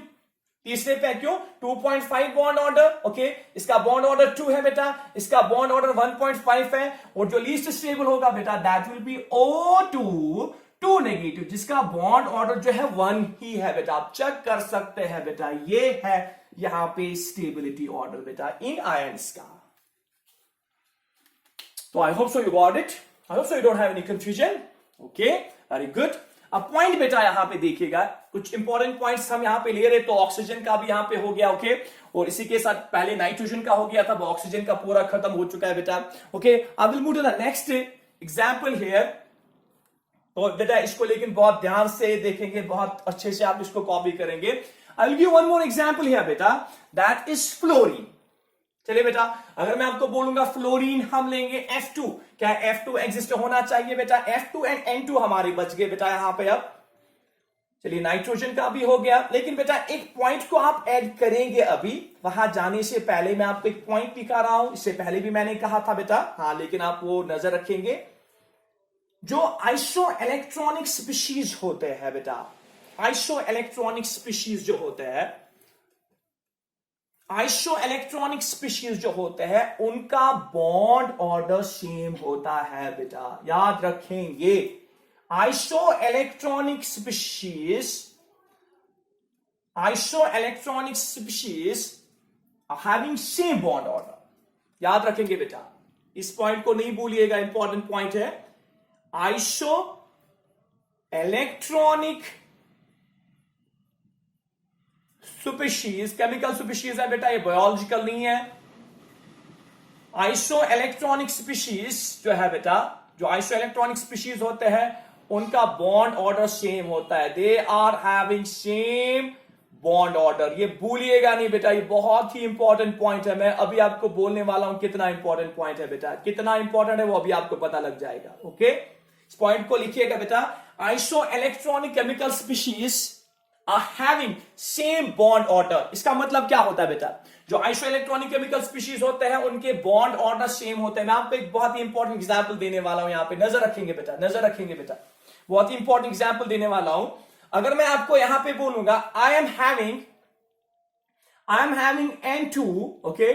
तीसरे पे क्यों? 2.5 बॉन्ड ऑर्डर, ओके। इसका बॉन्ड ऑर्डर 2 है बेटा, इसका बॉन्ड ऑर्डर 1.5 है, और जो लीस्ट स्टेबल होगा बेटा that will B O2 negative, जिसका बॉन्ड ऑर्डर जो है 1 ही है बेटा। आप चेक कर सकते हैं बेटा, ये है यहां पे स्टेबिलिटी ऑर्डर बेटा इन आयंस का। तो I hope so you got it, I hope so you don't have any confusion, okay, very good. अब पॉइंट बेटा यहां पे देखिएगा, कुछ इंपॉर्टेंट पॉइंट्स हम यहां पे ले रहे, तो ऑक्सीजन का भी यहां पे हो गया, ओके, और इसी के साथ पहले नाइट्रोजन का हो गया था, ऑक्सीजन का पूरा खत्म हो चुका है बेटा, okay. I will move to the next example here. तो बेटा इसको लेकिन बहुत ध्यान से देखेंगे, बहुत अच्छे से आप इसको कॉपी करेंगे। आई will give one more example here बेटा, दैट इज फ्लोरीन। चलिए बेटा, अगर मैं आपको बोलूंगा फ्लोरीन, हम लेंगे F2, क्या F2 एग्जिस्ट होना चाहिए बेटा? F2 एंड N2 हमारे बच गए बेटा यहां पे। अब चलिए नाइट्रोजन का भी हो गया, लेकिन बेटा एक पॉइंट को आप ऐड करेंगे अभी, वहां जाने से पहले मैं आपको एक पॉइंट दिखा रहा हूं, इससे पहले भी मैंने कहा था बेटा, हाँ, लेकिन आप वो नजर रखेंगे। जो आइसो इलेक्ट्रॉनिक स्पीशीज होते हैं बेटा, आइसो इलेक्ट्रॉनिक स्पीशीज जो होते हैं, आइसो इलेक्ट्रॉनिक स्पीशीज जो होते हैं उनका बॉन्ड ऑर्डर सेम होता है बेटा, याद रखेंगे। Iso electronic species having same bond order, याद रखेंगे बेटा, इस पॉइंट को नहीं भूलिएगा, इंपॉर्टेंट पॉइंट है। Iso electronic species, chemical species है बेटा, ये बायोलॉजिकल नहीं है। आइसो इलेक्ट्रॉनिक स्पीशीज जो है बेटा, जो आइसो इलेक्ट्रॉनिक स्पीशीज होते हैं उनका बॉन्ड ऑर्डर सेम होता है, they are having same bond order. ये भूलिएगा नहीं बेटा, ये बहुत ही इंपॉर्टेंट पॉइंट है। मैं अभी आपको बोलने वाला हूं कितना इंपॉर्टेंट पॉइंट है बेटा, कितना इंपॉर्टेंट है वो अभी आपको पता लग जाएगा। ओके, इस पॉइंट को लिखिएगा बेटा, isoelectronic chemical species are having same bond order. इसका मतलब क्या होता है बेटा, जो आइसो इलेक्ट्रॉनिक केमिकल स्पीशीज होते हैं उनके बॉन्ड ऑर्डर सेम होते हैं। मैं आपको एक बहुत ही इंपॉर्टेंट एग्जांपल देने वाला हूं, यहां पे नजर रखेंगे बेटा, नजर रखेंगे बेटा, बहुत ही इंपॉर्टेंट एग्जांपल देने वाला हूं। अगर मैं आपको यहां पे बोलूंगा I am having N2, okay,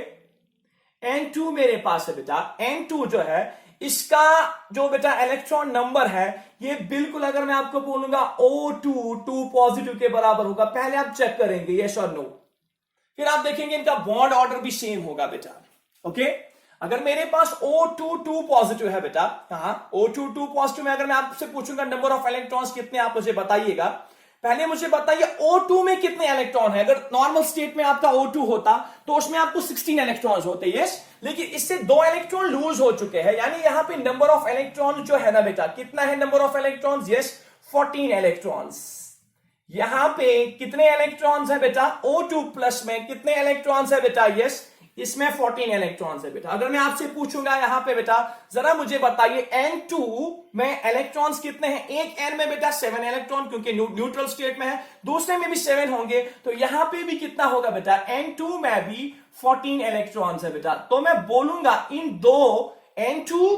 N2 मेरे पास है बेटा, N2 जो है इसका जो बेटा इलेक्ट्रॉन नंबर है ये बिल्कुल, अगर मैं आपको बोलूंगा O2 2 पॉजिटिव के बराबर होगा। पहले आप चेक करेंगे यस और नो, फिर आप देखेंगे इनका बॉन्ड ऑर्डर भी सेम होगा बेटा। ओके, अगर मेरे पास O2 2 पॉजिटिव है बेटा, हाँ O2 2 पॉजिटिव में अगर मैं आपसे पूछूंगा नंबर ऑफ इलेक्ट्रॉन्स कितने, आप मुझे बताइएगा। पहले मुझे बताइए O2 में कितने इलेक्ट्रॉन है। अगर नॉर्मल स्टेट में आपका O2 होता तो उसमें आपको 16 इलेक्ट्रॉन्स होते, यस, लेकिन इससे 2 इलेक्ट्रॉन लूज हो चुके हैं, यानी यहां पे नंबर ऑफ इलेक्ट्रॉन जो है ना बेटा, कितना है number of electrons, yes 14 electrons. यहां पे कितने इलेक्ट्रॉन्स है बेटा, O2 प्लस में कितने इलेक्ट्रॉन्स है बेटा, यस इसमें 14 इलेक्ट्रॉन्स है बेटा। अगर मैं आपसे पूछूंगा यहां पे बेटा जरा मुझे बताइए N2 में इलेक्ट्रॉन्स कितने हैं, एक N में बेटा 7 इलेक्ट्रॉन, क्योंकि न्यूट्रल स्टेट में है, दूसरे में भी 7 होंगे, तो यहां पे भी कितना होगा बेटा, N2 में भी 14 इलेक्ट्रॉन्स है बेटा। तो मैं बोलूंगा इन दो N2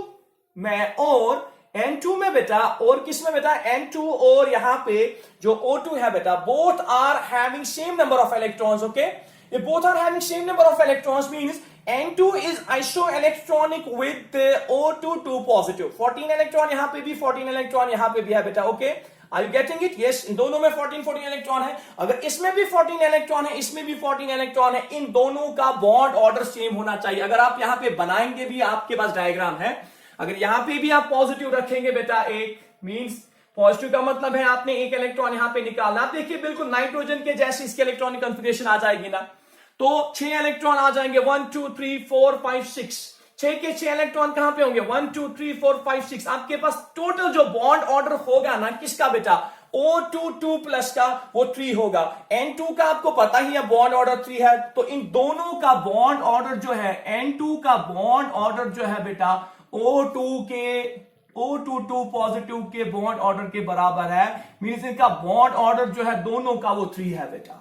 में और N2 में बेटा, और किस में बेटा, N2 और यहां पे जो O2 है बेटा, both are having same number of electrons. Okay, if both are having same number of electrons means N2 is isoelectronic with O2 2 positive। 14 electron यहां पे भी, 14 इलेक्ट्रॉन यहां पे भी है बेटा। Okay, are you getting it, yes, इन दोनों में 14 इलेक्ट्रॉन है। अगर इसमें भी 14 इलेक्ट्रॉन है, इसमें भी 14 इलेक्ट्रॉन है, इन दोनों का बॉन्ड ऑर्डर सेम होना चाहिए। अगर आप यहां पे बनाएंगे भी, आपके पास डायग्राम है, अगर यहां पे भी आप पॉजिटिव रखेंगे बेटा, एक मींस पॉजिटिव का मतलब है आपने एक इलेक्ट्रॉन यहां पे निकालना। आप देखिए बिल्कुल नाइट्रोजन के जैसे इसकी इलेक्ट्रॉनिक कॉन्फ़िगरेशन आ जाएगी ना, तो 6 इलेक्ट्रॉन आ जाएंगे, 1 2 3 4 5 6, 6 के 6 इलेक्ट्रॉन कहां पे होंगे, 1 2 3 4 5 6। आपके पास टोटल जो बॉन्ड ऑर्डर होगा ना किसका बेटा, O2 2 प्लस का, वो 3 होगा। N2 का आपको पता ही है बॉन्ड ऑर्डर 3 है, तो इन दोनों का बॉन्ड ऑर्डर जो है, N2 का बॉन्ड ऑर्डर जो है बेटा O2 2 पॉजिटिव के बॉन्ड ऑर्डर के बराबर है, मींस इनका बॉन्ड ऑर्डर जो है दोनों का वो 3 है बेटा।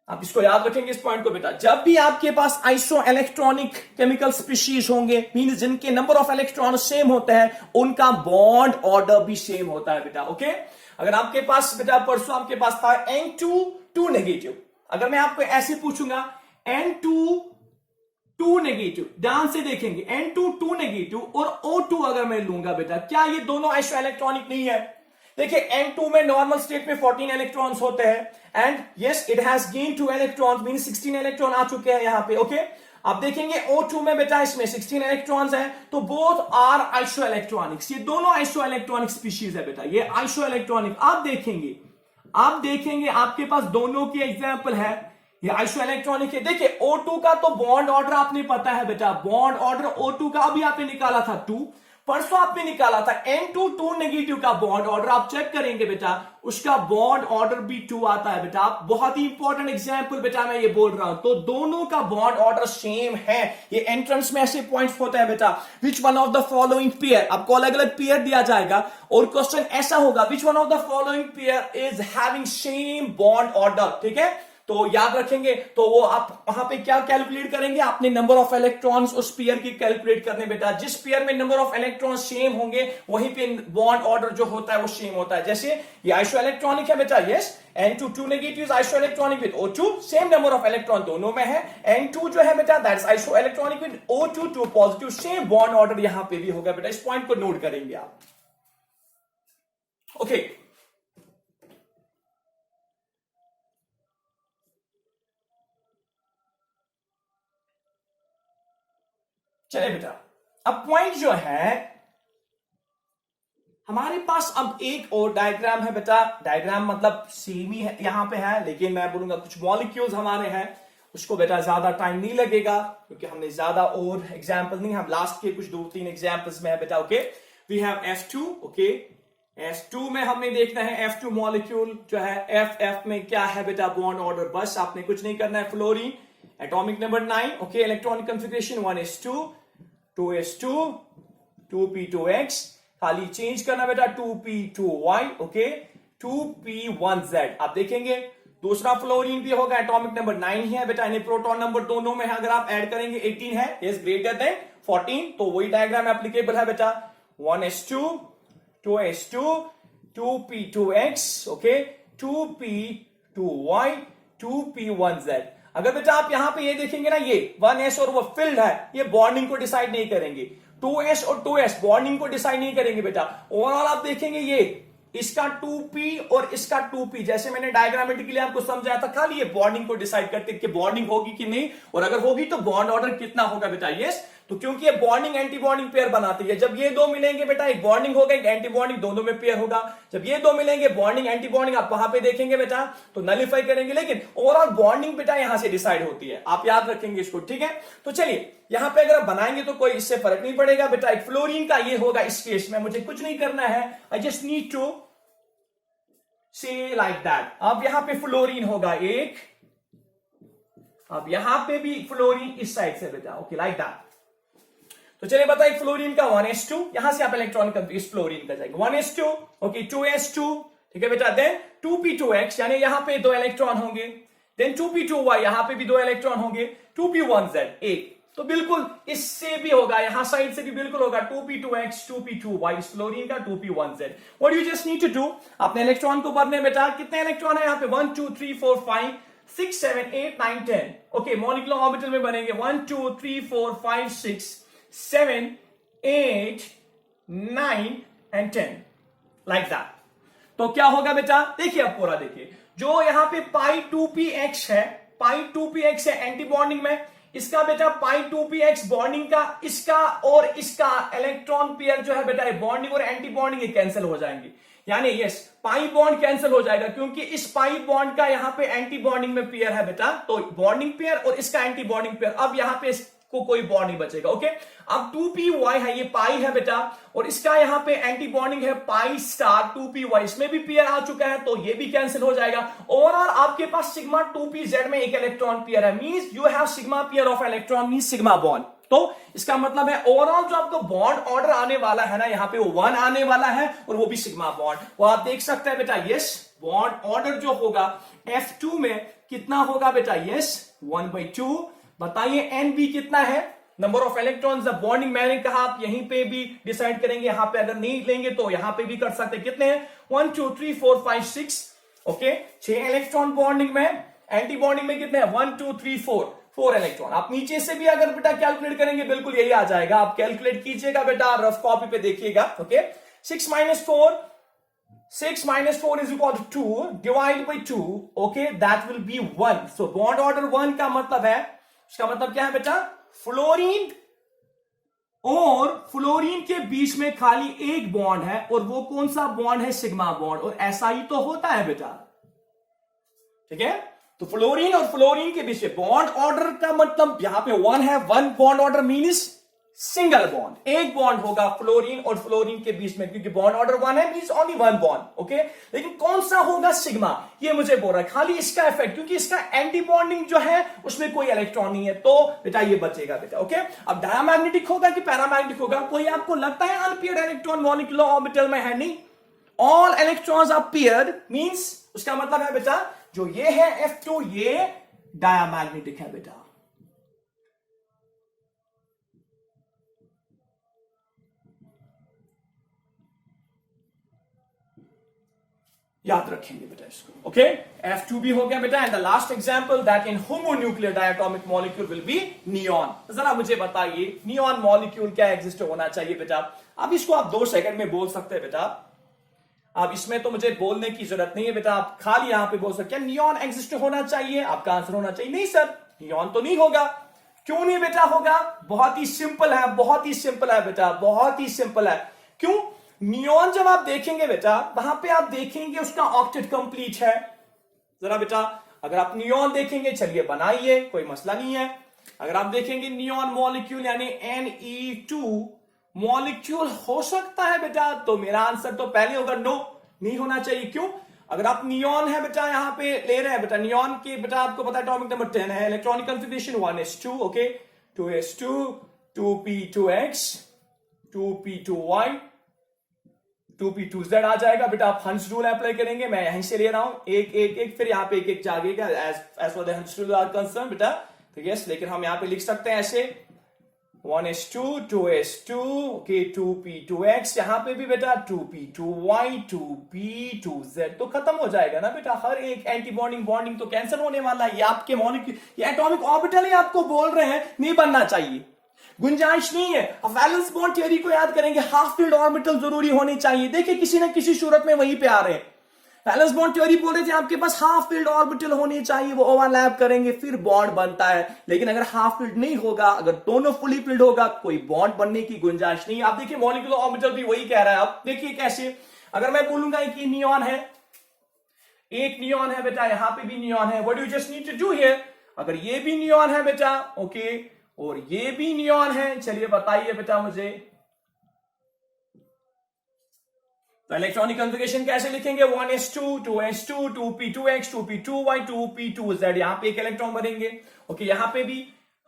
आप इसको याद रखेंगे इस पॉइंट को बेटा। जब भी आपके पास आइसो इलेक्ट्रॉनिक केमिकल स्पीशीज होंगे, मींस जिनके नंबर ऑफ इलेक्ट्रॉन सेम होते हैं, उनका बॉन्ड ऑर्डर भी सेम होता है बेटा। ओके, अगर आपके पास बेटा परसों आपके पास था N2 2 नेगेटिव, अगर मैं आपको ऐसे पूछूंगा N2 2 नेगेटिव, ध्यान से देखेंगे, N2 2 नेगेटिव और O2 अगर मैं लूंगा बेटा, क्या ये दोनों आइसो इलेक्ट्रॉनिक नहीं है? देखिए N2 में नॉर्मल स्टेट में 14 इलेक्ट्रॉन्स होते हैं, and yes it has gain 2 electrons, mean 16 electron आ चुके हैं यहां पे। ओके, आप देखेंगे O2 में बेटा इसमें 16 इलेक्ट्रॉन्स हैं, तो बोथ आर आइसो इलेक्ट्रॉनिक्स, ये दोनों आइसो इलेक्ट्रॉनिक स्पीशीज है बेटा, ये आइसो इलेक्ट्रॉनिक। आप देखेंगे आपके पास दोनों की एग्जाम्पल है, ये आइसो इलेक्ट्रॉनिक है। देखिए O2 का तो बॉन्ड ऑर्डर आपने पता है बेटा, बॉन्ड ऑर्डर O2 का अभी आपने निकाला था 2, परसों आपने निकाला था N2 2 नेगेटिव का बॉन्ड ऑर्डर, आप चेक करेंगे बेटा उसका बॉन्ड ऑर्डर भी 2 आता है बेटा। आप बहुत ही इंपॉर्टेंट एग्जांपल बेटा मैं ये बोल रहा हूं, तो दोनों का बॉन्ड ऑर्डर सेम है। ये एंट्रेंस में ऐसे पॉइंट्स होता है बेटा, which one of the following pair, आपको अलग अलग पेयर दिया जाएगा और क्वेश्चन ऐसा होगा, which one of the following pair is having same bond order. ठीक है, तो याद रखेंगे, तो वो आप वहां पे क्या कैलकुलेट करेंगे, आपने नंबर ऑफ इलेक्ट्रॉन्स उस पेयर की कैलकुलेट करने बेटा। जिस पेयर में नंबर ऑफ इलेक्ट्रॉन्स सेम होंगे वहीं पे बॉन्ड ऑर्डर जो होता है वो सेम होता है। जैसे ये आइसो इलेक्ट्रॉनिक है बेटा, yes, N2 2 negative iso electronic with O2, same number of electron दोनों में है। N2 जो है बेटा that's iso electronic with O2 2 positive, same bond order यहां पे भी होगा बेटा। इस पॉइंट को नोट करेंगे आप। ओके चलिए बेटा, अब पॉइंट जो है हमारे पास, अब एक और डायग्राम है बेटा। डायग्राम मतलब सेम ही है यहां पे है, लेकिन मैं बोलूंगा कुछ मॉलिक्यूल्स हमारे हैं, उसको बेटा ज्यादा टाइम नहीं लगेगा क्योंकि हमने ज्यादा और एग्जांपल नहीं, हम लास्ट के कुछ 2-3 एग्जांपल्स में है बेटा। Okay, we have F2। Okay, F2 में हमने देखना है F2 मॉलिक्यूल जो है, F में क्या है बेटा, बॉन्ड ऑर्डर। बस आपने कुछ नहीं करना है, fluorine atomic number 9। Okay, electronic configuration 1s2 2s2 2p2x, खाली चेंज करना बेटा 2p2y। Okay, 2p1z। आप देखेंगे दूसरा फ्लोरीन भी होगा, एटॉमिक नंबर 9 ही है बेटा, यानी प्रोटॉन नंबर दोनों में है, अगर आप ऐड करेंगे 18 है, इज ग्रेटर देन 14, तो वही डायग्राम एप्लीकेबल है बेटा। 1s2 2s2 2p2x, okay, 2p2y 2p1z। अगर बेटा आप यहां पे ये देखेंगे ना, ये 1s और वो फिल्ड है, ये बॉन्डिंग को डिसाइड नहीं करेंगे। 2s और 2s बॉन्डिंग को डिसाइड नहीं करेंगे बेटा। ओवरऑल आप देखेंगे ये इसका 2p और इसका 2p, जैसे मैंने डायग्रामेटिकली आपको समझाया था, खाली ये बॉन्डिंग को डिसाइड करते कि बॉन्डिंग होगी कि नहीं, और अगर होगी तो बॉन्ड ऑर्डर कितना होगा बेटा। यस, तो क्योंकि ये बॉन्डिंग एंटी बॉन्डिंग पेयर बनाती है, जब ये दो मिलेंगे बेटा एक बॉन्डिंग होगा, एक एंटी बॉन्डिंग, दोनों में पेयर होगा। जब ये दो मिलेंगे बॉन्डिंग एंटी बॉन्डिंग, आप वहां पे देखेंगे बेटा तो नलिफाई करेंगे, लेकिन ओवरऑल बॉन्डिंग बेटा यहां से डिसाइड होती है, आप याद रखेंगे इसको, ठीक है। तो चलिए यहां पे अगर आप बनाएंगे तो कोई इससे फर्क नहीं पड़ेगा बेटा। एक फ्लोरीन का ये होगा, इस केस में मुझे कुछ नहीं करना है, आई जस्ट नीड टू से लाइक दैट। अब यहां पे फ्लोरीन होगा एक, अब यहां पे भी फ्लोरीन इस साइड से बेटा, ओके लाइक दैट। तो चलिए बताइए फ्लोरीन का 1s2, यहां से आप इलेक्ट्रॉन का इस फ्लोरीन का जाएगा 1s2, ओके 2s2, ठीक है बेटा, देन 2p2x, यानी यहां पे 2 इलेक्ट्रॉन होंगे, देन 2p2y, यहां पे भी 2 इलेक्ट्रॉन होंगे, 2p1z एक, तो बिल्कुल इससे भी होगा, यहां साइड से भी बिल्कुल होगा 2p2x 2p2y, इस फ्लोरीन का 2p1z। What you just need to do, आपने इलेक्ट्रॉन को भरने बेटा, कितने इलेक्ट्रॉन है यहाँ पे 1 2 3 4 5 6 7 8 9 10, ओके, मॉलिक्यूलर ऑर्बिटल में बनेंगे 1 2 3 4 5 6 7 8 9 and 10 लाइक दैट। तो क्या होगा बेटा, देखिए अब पूरा देखिए, जो यहां पे पाई 2px है, पाई 2px है एंटी बॉन्डिंग में, इसका बेटा पाई 2px बॉन्डिंग का, इसका और इसका इलेक्ट्रॉन पेयर जो है बेटा बॉन्डिंग और एंटी बॉन्डिंग ये कैंसिल हो जाएंगे, यानी यस पाई बॉन्ड कैंसिल हो जाएगा, क्योंकि इस पाई बॉन्ड का यहां पे एंटी बॉन्डिंग में पेयर है बेटा, तो बॉन्डिंग पेयर और इसका एंटी बॉन्डिंग पेयर, अब यहां पे को कोई बॉन्ड नहीं बचेगा। ओके, अब 2py है, ये पाई है बेटा, और इसका यहां पे एंटी बॉन्डिंग है पाई स्टार 2py, इसमें भी पेयर आ चुका है, तो ये भी कैंसिल हो जाएगा। ओवरऑल आपके पास सिग्मा 2pz में एक इलेक्ट्रॉन पेयर है, means you have sigma pair of electron, means sigma bond. तो इसका मतलब है ओवरऑल जो आपको बॉन्ड ऑर्डर आने वाला है ना, यहां पे वो 1 आने वाला है, और वो भी सिग्मा बॉन्ड, वो आप देख सकते हैं बेटा। यस, बॉन्ड ऑर्डर जो होगा F2 में कितना होगा बेटा, यस 1/2। बताइए NB कितना है, नंबर ऑफ इलेक्ट्रॉन्स, बॉन्डिंग मैंने कहा आप यहीं पे भी डिसाइड करेंगे, यहां पे अगर नहीं लेंगे तो यहां पे भी कर सकते हैं। कितने हैं 1 2 3 4 5 6, ओके, 6 इलेक्ट्रॉन बॉन्डिंग में, एंटी बॉन्डिंग में कितने हैं 1 2 3 4 इलेक्ट्रॉन। आप नीचे से भी अगर बेटा कैलकुलेट करेंगे बिल्कुल यही आ जाएगा, आप कैलकुलेट कीजिएगा बेटा, रफ कॉपी पे देखिएगा। Okay, 6 minus 4 is equal to 2 divided by 2, okay, that will be 1. So bond order 1 का मतलब है, इसका मतलब क्या है बेटा, फ्लोरीन और फ्लोरीन के बीच में खाली एक बॉन्ड है, और वो कौन सा बॉन्ड है, सिग्मा बॉन्ड, और ऐसा ही तो होता है बेटा, ठीक है। तो फ्लोरीन और फ्लोरीन के बीच में बॉन्ड ऑर्डर का मतलब यहां पे 1 है, 1 bond order means single bond, एक बॉन्ड होगा फ्लोरीन और फ्लोरीन के बीच में, क्योंकि बॉन्ड ऑर्डर 1 है, मींस ओनली 1 बॉन्ड, ओके। लेकिन कौन सा होगा, सिग्मा, ये मुझे बोल रहा है, खाली इसका इफेक्ट, क्योंकि इसका एंटी बॉन्डिंग जो है उसमें कोई इलेक्ट्रॉन नहीं है, तो बेटा ये बचेगा बेटा। ओके, अब डायमैग्नेटिक होगा कि पैरामैग्नेटिक होगा, कोई आपको लगता है अनपेयर्ड इलेक्ट्रॉन मॉलिक्यूलर ऑर्बिटल में है, नहीं, all electrons are paired, means उसका मतलब है बेटा जो ये है F2 ये डायामैग्नेटिक है बेटा। याद रखेंगे बेटा इसको। ओके, F2 भी हो गया बेटा। And the last example that in homonuclear diatomic molecule will be neon. जरा मुझे बताइए नियॉन मॉलिक्यूल क्या एग्जिस्ट होना चाहिए बेटा। अब इसको आप 2 सेकंड में बोल सकते हैं बेटा। अब इसमें तो मुझे बोलने की जरूरत नहीं है बेटा, आप खाली यहां पे बोल सकते हैं नियॉन एग्जिस्ट होना चाहिए। आपका आंसर होना चाहिए नहीं सर, नियॉन तो नहीं होगा। क्यों नहीं बेटा होगा? बहुत ही सिंपल है, बहुत ही सिंपल है बेटा, बहुत ही सिंपल है। क्यों? नियॉन जब आप देखेंगे बेटा, वहां पे आप देखेंगे उसका ऑक्टेट कंप्लीट है। जरा बेटा अगर आप नियॉन देखेंगे, चलिए बनाइए, कोई मसला नहीं है। अगर आप देखेंगे नियॉन मॉलिक्यूल यानी Ne2 मॉलिक्यूल हो सकता है बेटा, तो मेरा आंसर तो पहले होगा नो, नहीं होना चाहिए। क्यों? अगर आप नियॉन है बेटा यहां पे ले रहे हैं बेटा, नियॉन के बेटा आपको पता है एटॉमिक नंबर 10 है, electronic configuration 1s2, okay, 2s2, 2p2x, 2p2y, 2p2z आ जाएगा बेटा। आप हंस रूल अप्लाई करेंगे, मैं यहीं से ले रहा हूं, एक एक एक, फिर यहाँ पे एक एक जागेगा एज फॉर द हंस रूल आर कंसर्न बेटा। तो यस, लेकिन हम यहाँ पे लिख सकते हैं ऐसे 1s2, 2s2, ओके, 2p2x, यहां पे भी बेटा 2p2y, 2p2z, तो खत्म हो जाएगा ना बेटा। हर एक एंटी बॉन्डिंग तो कैंसिल होने वाला है। ये आपके मॉलिक्यूल, ये एटॉमिक ऑर्बिटल ही आपको बोल रहे हैं नहीं बनना चाहिए, गुंजाइश नहीं है। अब वैलेंस बॉन्ड थ्योरी को याद करेंगे, हाफ फील्ड ऑर्बिटल जरूरी होनी चाहिए। देखिए किसी ना किसी सूरत में वहीं पे आ रहे हैं। वैलेंस बॉन्ड थ्योरी बोल रहे थे आपके पास हाफ फील्ड ऑर्बिटल होनी चाहिए, वो ओवरलैप करेंगे फिर बॉन्ड बनता है। लेकिन अगर हाफ फील्ड नहीं होगा, अगर दोनों फुली फील्ड होगा, कोई बॉन्ड बनने की गुंजाइश नहीं। आप देखिए मॉलिक्यूलर ऑर्बिटल भी वही कह रहा है। आप देखिए कैसे, अगर मैं बोलूंगा कि नियॉन है, एक नियॉन है बेटा, यहां पे भी नियॉन है, what you just need to do here, अगर ये भी नियॉन है बेटा, ओके, और ये भी नियॉन है, चलिए बताइए बेटा मुझे, तो इलेक्ट्रॉनिक कॉन्फ़िगरेशन कैसे लिखेंगे? 1s2, 2s2, 2p2x, 2p2y, 2p2z, यहां पे एक इलेक्ट्रॉन बनेंगे। ओके, यहां पे भी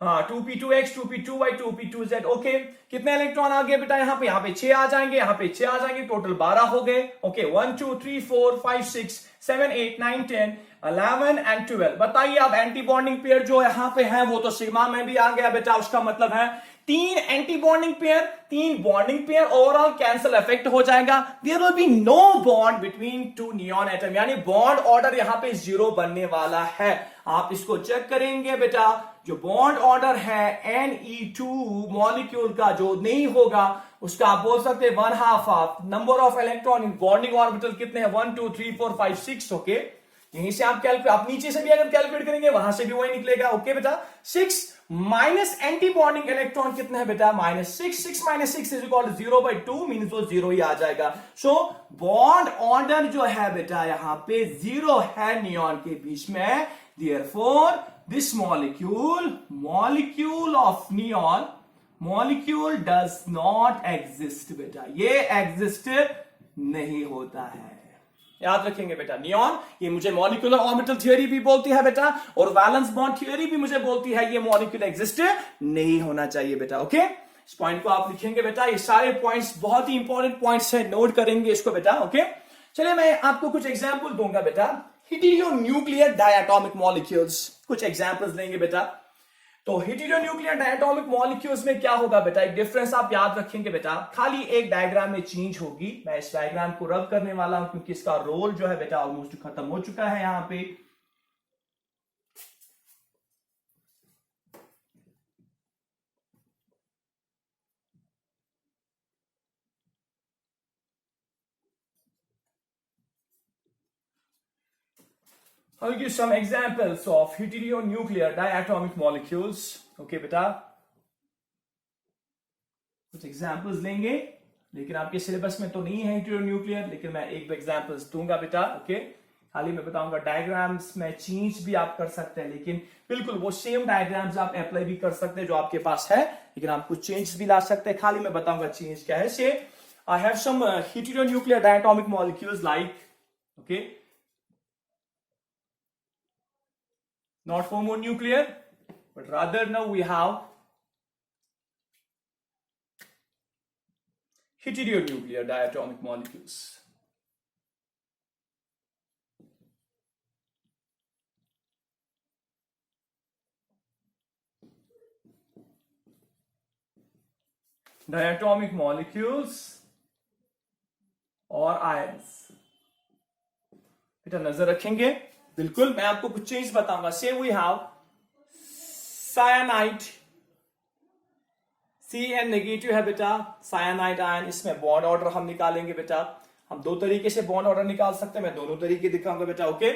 2p2x, 2p2y, 2p2z, ओके। कितने इलेक्ट्रॉन आ गए बेटा? यहाँ पे 6 आ जाएंगे, यहाँ पे 6 आ जाएंगे, टोटल 12 हो गए। Okay, 1 2 3 4 5 6 7 8 9 10 11 and 12। बताइए अब एंटी बॉन्डिंग पेयर जो यहाँ पे है वो तो सिग्मा में भी आ गया बेटा। उसका मतलब है 3 anti bonding pair, 3 bonding pair, overall cancel effect हो जाएगा। There will be no bond between 2 neon atom, यानी बॉन्ड ऑर्डर यहां पे 0 बनने वाला है। आप इसको चेक करेंगे बेटा, जो बॉन्ड ऑर्डर है Ne2 मॉलिक्यूल का जो नहीं होगा, उसका आप बोल सकते हैं 1/2 of number of electron in bonding orbital कितने हैं? 1 2 3 4 5 6, ओके। यहीं से आप कैलकुलेट, आप नीचे से भी अगर कैलकुलेट करेंगे वहां से भी वही निकलेगा, ओके बेटा। 6 माइनस एंटी बॉन्डिंग इलेक्ट्रॉन कितने हैं बेटा? -6, 6 - 6 इज इक्वल टू 0/2, मींस वो 0 ही आ जाएगा। सो बॉन्ड ऑर्डर जो है बेटा यहां पे 0 है नियॉन के बीच में। Therefore this molecule of neon molecule does not exist बेटा, ये एग्जिस्ट नहीं होता है। याद रखेंगे बेटा, नियॉन ये मुझे मॉलिक्यूलर ऑर्बिटल थ्योरी भी बोलती है बेटा, और वैलेंस बॉन्ड थ्योरी भी मुझे बोलती है ये मॉलिक्यूल एग्जिस्ट नहीं होना चाहिए बेटा। ओके, इस पॉइंट को आप लिखेंगे बेटा। ये सारे पॉइंट्स बहुत ही इंपॉर्टेंट पॉइंट्स है, नोट करेंगे इसको बेटा। ओके, चलिए मैं आपको कुछ एग्जाम्पल दूंगा बेटा। हेटेरोन्यूक्लियर डायटोमिक मॉलिक्यूल्स, कुछ एग्जांपल्स लेंगे बेटा। तो हेटेरोन्यूक्लियर डायटोमिक मॉलिक्यूल्स में क्या होगा बेटा, एक डिफरेंस आप याद रखेंगे बेटा, खाली एक डायग्राम में चेंज होगी। मैं इस डायग्राम को रब करने वाला हूं क्योंकि इसका रोल जो है बेटा ऑलमोस्ट खत्म हो चुका है यहां पे। I'll give some examples of heteronuclear diatomic molecules. Okay बेटा, कुछ एग्जाम्पल्स लेंगे, लेकिन आपके सिलेबस में तो नहीं है हेटेरोन्यूक्लियर, लेकिन मैं एक एग्जाम्पल्स दूंगा बेटा। ओके, खाली मैं बताऊंगा डायग्राम्स में चेंज भी आप कर सकते हैं, लेकिन बिल्कुल वो सेम डायग्राम्स आप अप्लाई भी कर सकते हैं जो आपके पास है, लेकिन आप कुछ चेंज भी ला सकते हैं। खाली मैं बताऊंगा चेंज क्या है। से I have some heteronuclear diatomic molecules like, okay, not homonuclear, but rather now we have heteronuclear diatomic molecules. Diatomic molecules और आयंस। बेटा नजर रखेंगे, बिल्कुल मैं आपको कुछ चीज बताऊंगा। से वी हैव सायानाइड, Cn नेगेटिव है बेटा, सायानाइड आयन, इसमें बॉन्ड ऑर्डर हम निकालेंगे बेटा। हम दो तरीके से बॉन्ड ऑर्डर निकाल सकते हैं, मैं दोनों तरीके दिखाऊंगा बेटा। ओके,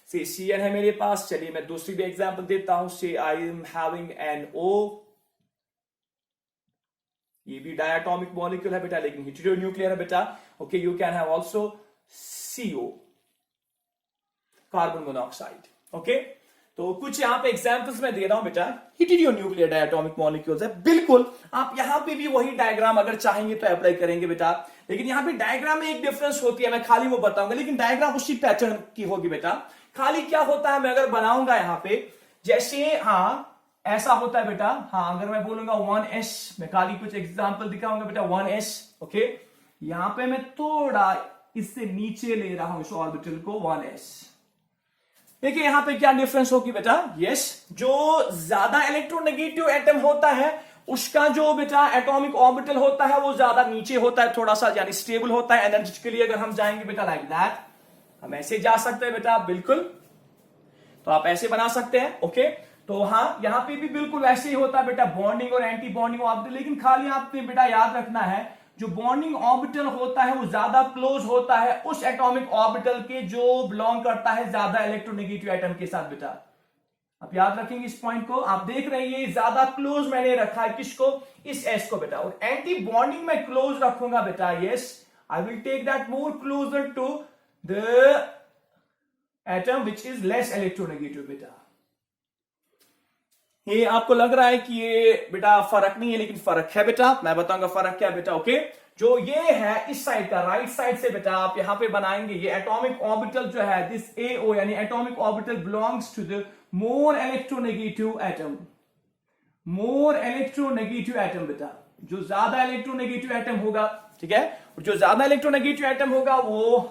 से Cn है मेरे पास, चलिए मैं दूसरी भी एग्जांपल देता हूं। से आई एम हैविंग NO, ये भी डायटोमिक मॉलिक्यूल है बेटा, लेकिन हेटेरोन्यूक्लियर है बेटा। Okay, you can have also CO, carbon monoxide. Okay, तो कुछ यहां पे एग्जांपल्स मैं दे रहा हूं बेटा, हेटेरोन्यूक्लियर डायटोमिक मॉलिक्यूल्स है। बिल्कुल आप यहां पे भी वही डायग्राम अगर चाहेंगे तो अप्लाई करेंगे बेटा, लेकिन यहां पे डायग्राम में एक डिफरेंस होती है, मैं खाली वो बताऊंगा, लेकिन डायग्राम उसी पैटर्न की होगी बेटा। खाली क्या होता है, मैं अगर बनाऊंगा यहां पे जैसे, ऐसा होता है बेटा। अगर मैं बोलूंगा 1s, मैं खाली कुछ एग्जाम्पल दिखाऊंगा बेटा। 1s, ओके, यहां पे मैं थोड़ा इससे नीचे ले रहा हूं इस ऑर्बिटल को, 1s। देखिए यहां पे क्या डिफरेंस होगी बेटा। यस, जो ज्यादा इलेक्ट्रोनेगेटिव एटम होता है उसका जो बेटा एटॉमिक ऑर्बिटल होता है वो ज्यादा नीचे होता है, थोड़ा सा यानी स्टेबल होता है। एनर्जी के लिए अगर हम जाएंगे बेटा लाइक दैट, हम ऐसे जा सकते हैं बेटा, बिल्कुल। तो आप ऐसे बना सकते हैं। ओके, तो यहां पे भी बिल्कुल ऐसे ही होता है बेटा, बॉन्डिंग और एंटी बॉन्डिंग ऑर्बिटल। लेकिन खाली आपने बेटा याद रखना है, जो बॉन्डिंग ऑर्बिटल होता है वो ज्यादा क्लोज होता है उस एटॉमिक ऑर्बिटल के जो बिलोंग करता है ज्यादा इलेक्ट्रोनेगेटिव एटम के साथ बेटा। आप याद रखेंगे इस पॉइंट को। आप देख रहे हैं ये ज्यादा क्लोज मैंने रखा है, किसको, इस S को बेटा। और एंटी बॉन्डिंग में क्लोज रखूंगा बेटा। Yes, I will take that more closer to the atom which is less electronegative बेटा। ये आपको लग रहा है कि ये बेटा फर्क नहीं है, लेकिन फर्क है बेटा, मैं बताऊंगा फर्क क्या है बेटा। ओके, जो ये है इस साइड का, राइट साइड से बेटा आप यहां पे बनाएंगे, ये एटॉमिक ऑर्बिटल जो है, दिस AO यानी atomic orbital belongs to the more electronegative atom. More electronegative atom बेटा, जो ज्यादा इलेक्ट्रोनेगेटिव एटम होगा, ठीक है, जो ज्यादा इलेक्ट्रोनेगेटिव एटम होगा वो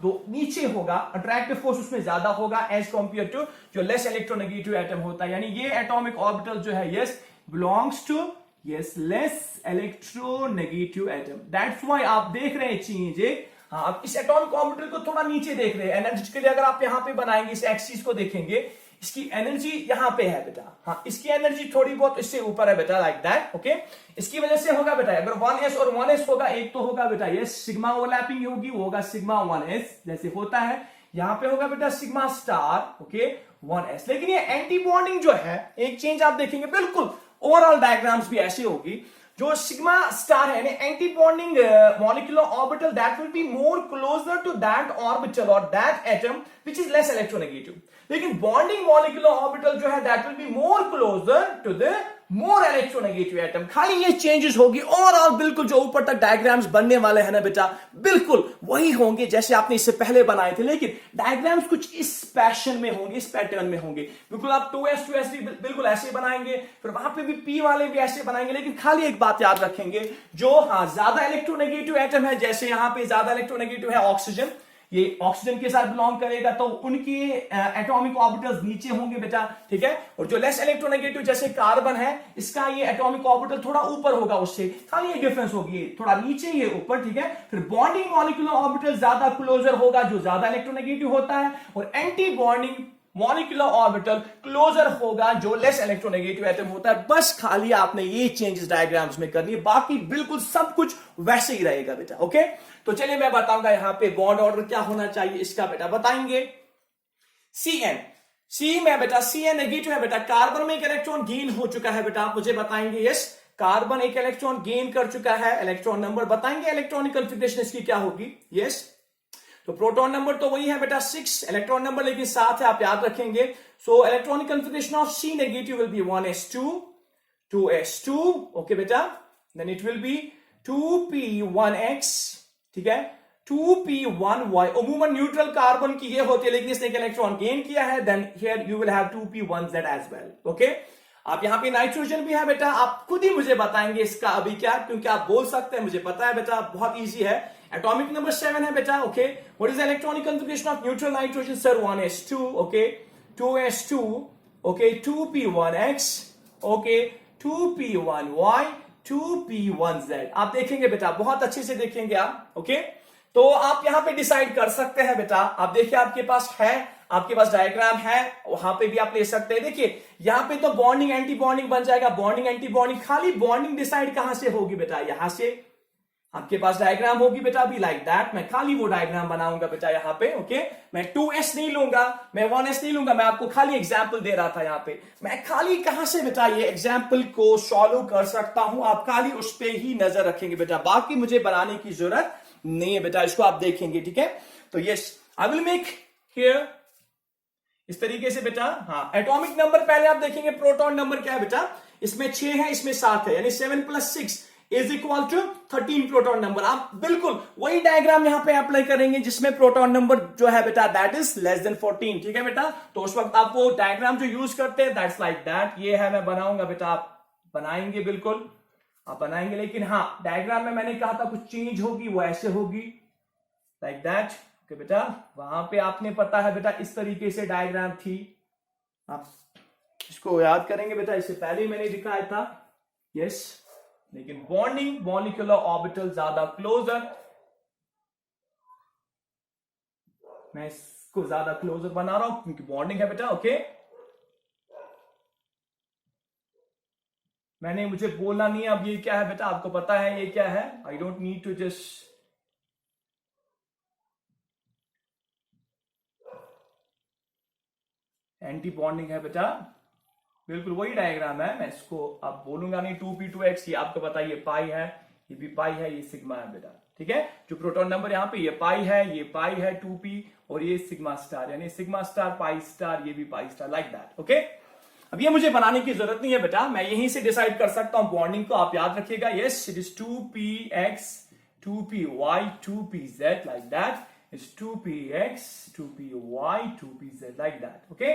दो नीचे होगा, अट्रैक्टिव फोर्स उसमें ज्यादा होगा एज कंपेयर टू जो लेस इलेक्ट्रोनेगेटिव एटम होता है। यानी ये एटॉमिक ऑर्बिटल जो है, yes, belongs to less electronegative atom. That's why आप देख रहे हैं चीजें, आप इस एटॉमिक ऑर्बिटल को थोड़ा नीचे देख रहे हैं। एनर्जी के लिए अगर आप यहां पे बनाएंगे, इस एक्सिस को देखेंगे, इसकी एनर्जी यहां पे है बेटा। इसकी एनर्जी थोड़ी बहुत इससे ऊपर है बेटा, लाइक दैट। ओके, इसकी वजह से होगा बेटा, अगर 1s और 1s होगा, एक तो होगा बेटा ये सिग्मा ओवरलैपिंग होगी, वो होगा सिग्मा 1s जैसे होता है। यहां पे होगा बेटा सिग्मा स्टार, ओके, 1s। लेकिन ये एंटी बॉन्डिंग जो है, एक चेंज आप देखेंगे, बिल्कुल ओवरऑल डायग्राम्स भी ऐसी होगी। जो सिग्मा स्टार है anti bonding molecular orbital, that will be more closer to that orbital और that atom which is less electronegative. लेकिन बॉन्डिंग मॉलिक्यूलर ऑर्बिटल जो है, that will be more closer to the more electronegative atom. खाली ये changes होगी, overall बिल्कुल जो ऊपर तक डायग्राम्स बनने वाले हैं ना बेटा, बिल्कुल वही होंगे जैसे आपने इससे पहले बनाए थे, लेकिन डायग्राम्स कुछ इस पैशन में होंगे, इस पैटर्न में होंगे। बिल्कुल आप 2s भी बिल्कुल ऐसे बनाएंगे, फिर वहां पे भी P वाले भी ऐसे बनाएंगे। लेकिन खाली एक बात याद रखेंगे, जो ज्यादा इलेक्ट्रोनेगेटिव एटम है, जैसे यहां पे ज्यादा इलेक्ट्रोनेगेटिव है ऑक्सीजन, ये ऑक्सीजन के साथ बिलोंग करेगा, तो उनके एटॉमिक ऑर्बिटल्स नीचे होंगे बेटा, ठीक है। और जो लेस इलेक्ट्रोनेगेटिव जैसे कार्बन है, इसका ये एटॉमिक ऑर्बिटल थोड़ा ऊपर होगा उससे, खाली ये डिफरेंस होगी, थोड़ा नीचे ये ऊपर, ठीक है। फिर बॉन्डिंग मॉलिक्यूलर ऑर्बिटल ज्यादा क्लोजर होगा जो ज्यादा इलेक्ट्रोनेगेटिव होता है, और anti bonding molecular orbital closer होगा जो लेस इलेक्ट्रोनेगेटिव एटम होता है। बस खाली आपने ये चेंजेस डायग्राम्स में करनी है, बाकी बिल्कुल सब कुछ वैसे ही रहेगा बेटा। ओके, तो चलिए मैं बताऊंगा यहां पे बॉन्ड ऑर्डर क्या होना चाहिए इसका बेटा, बताएंगे। C में बेटा Cn नेगेटिव है बेटा, कार्बन में एक इलेक्ट्रॉन गेन हो चुका है बेटा, आप मुझे बताएंगे। यस, कार्बन एक इलेक्ट्रॉन गेन कर चुका है, इलेक्ट्रॉन नंबर बताएंगे, इलेक्ट्रॉनिक कॉन्फ़िगरेशन इसकी क्या होगी। यस, तो प्रोटॉन नंबर तो वही है बेटा 6, इलेक्ट्रॉन नंबर लेकिन 7 है, आप याद रखेंगे। So electronic configuration of C negative will be 1s2 2s2, okay बेटा, then it will be 2p1x, ठीक है, 2p1y। अमूमन न्यूट्रल कार्बन की ये होती है, लेकिन इसने एक इलेक्ट्रॉन गेन किया है, then here you will have 2p1z as well. Okay, आप यहां पे नाइट्रोजन भी है बेटा, आप खुद ही मुझे बताएंगे इसका अभी क्या, क्योंकि आप बोल सकते हैं मुझे पता है बेटा, बहुत इजी है। एटॉमिक नंबर 7 है बेटा। Okay, what is electronic configuration of neutral nitrogen sir, 1s2, okay, 2s2, okay, 2p1x, okay, 2p1y, 2p1z। आप देखेंगे बेटा, बहुत अच्छे से देखेंगे आप, ओके। तो आप यहां पे डिसाइड कर सकते हैं बेटा, आप देखिए आपके पास है, आपके पास डायग्राम है, वहां पे भी आप ले सकते हैं। देखिए यहां पे तो बॉन्डिंग एंटी बॉन्डिंग बन जाएगा, बॉन्डिंग एंटी बॉन्डिंग, खाली बॉन्डिंग डिसाइड कहां से होगी बेटा, यहां से आपके पास डायग्राम होगी बेटा अभी लाइक दैट। मैं खाली वो डायग्राम बनाऊंगा बेटा यहाँ पे, ओके। मैं 2s नहीं लूंगा, मैं 1s नहीं लूंगा, मैं आपको खाली एग्जाम्पल दे रहा था यहाँ पे। मैं खाली कहां से बेटा ये एग्जाम्पल को सॉल्व कर सकता हूं, आप खाली उस पे ही नजर रखेंगे बेटा, बाकी मुझे बनाने की जरूरत नहीं है बेटा, इसको आप देखेंगे, ठीक है। तो yes, I will make here इस तरीके से बेटा। हाँ, एटॉमिक नंबर पहले आप देखेंगे, प्रोटॉन नंबर क्या है बेटा, इसमें 6 है, इसमें 7 है, यानी 7 + 6 is equal to 13 proton number. आप बिल्कुल वही डायग्राम यहां पे अप्लाई करेंगे जिसमें प्रोटॉन नंबर जो है बेटा दैट इज लेस देन 14, ठीक है बेटा। तो उस वक्त आप वो डायग्राम जो यूज करते हैं दैट्स लाइक दैट, ये है, मैं बनाऊंगा बेटा, आप बनाएंगे, बिल्कुल आप बनाएंगे, लेकिन हाँ डायग्राम में मैंने कहा था कुछ चेंज होगी, वो ऐसे होगी लाइक दैट, ओके बेटा। वहां पे आपने पता है बेटा इस तरीके से डायग्राम थी, आप इसको याद करेंगे बेटा, इससे पहले ही मैंने दिखाया था, यस। लेकिन बॉन्डिंग मॉलिक्यूलर ऑर्बिटल ज्यादा क्लोजर, मैं इसको ज्यादा क्लोजर बना रहा हूं क्योंकि बॉन्डिंग है बेटा, ओके। मैंने मुझे बोलना नहीं है अब ये क्या है बेटा, आपको पता है ये क्या है, I don't need to just anti bonding है बेटा, बिल्कुल वही डायग्राम है, मैं इसको अब बोलूंगा नहीं। 2p2x, ये आपको पता है, ये पाई है, ये भी पाई है, ये सिग्मा है बेटा, ठीक है। जो प्रोटॉन नंबर यहाँ पे ये पाई है, ये पाई है 2p, और ये सिग्मा स्टार, यानी सिग्मा स्टार पाई स्टार, ये भी pi star, like that, okay. अब ये मुझे बनाने की जरूरत नहीं है बेटा, मैं यहीं से डिसाइड कर सकता हूं बॉन्डिंग को, आप याद रखिएगा, yes it is 2px 2py 2pz like that, it's 2px 2py 2pz like that, okay.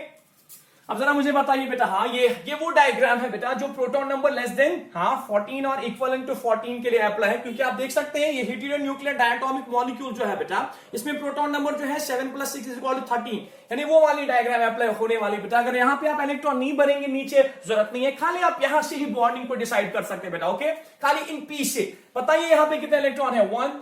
अब जरा मुझे बताइए बेटा, हाँ ये वो डायग्राम है बेटा जो प्रोटॉन नंबर लेस देन 14 और इक्वलेंट टू 14 के लिए अप्लाई है, क्योंकि आप देख सकते हैं ये हेटेरो न्यूक्लियर डायटोमिक मॉलिक्यूल जो है बेटा, इसमें प्रोटॉन नंबर जो है 7 + 6 = 13, यानी वो वाली डायग्राम अप्लाई होने वाली बेटा। अगर यहाँ पे आप इलेक्ट्रॉन नहीं भरेंगे नीचे, जरूरत नहीं है, खाली आप यहां से ही बॉन्डिंग को डिसाइड कर सकते हैं बेटा, ओके। खाली इन पी से बताइए यहाँ पे कितने इलेक्ट्रॉन है, 1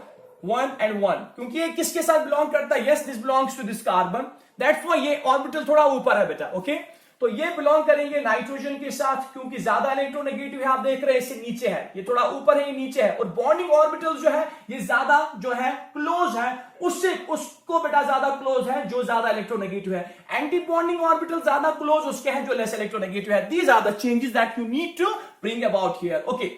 1 and 1, क्योंकि ये किसके साथ बिलोंग करता है, yes this belongs to this carbon, that's why ये ऑर्बिटल थोड़ा ऊपर है बेटा, ओके। तो ये बिलोंग करेंगे नाइट्रोजन के साथ, क्योंकि ज्यादा इलेक्ट्रोनेगेटिव है, आप देख रहे हैं इससे नीचे है, ये थोड़ा ऊपर है, ये नीचे है, और बॉन्डिंग ऑर्बिटल जो है ये ज्यादा जो है क्लोज है, उससे उसको बेटा ज्यादा क्लोज है जो ज्यादा इलेक्ट्रोनेगेटिव है। एंटी बॉन्डिंग ऑर्बिटल ज्यादा क्लोज उसके हैं जो लेस इलेक्ट्रोनेगेटिव है। These are the changes that you need to bring about here, okay.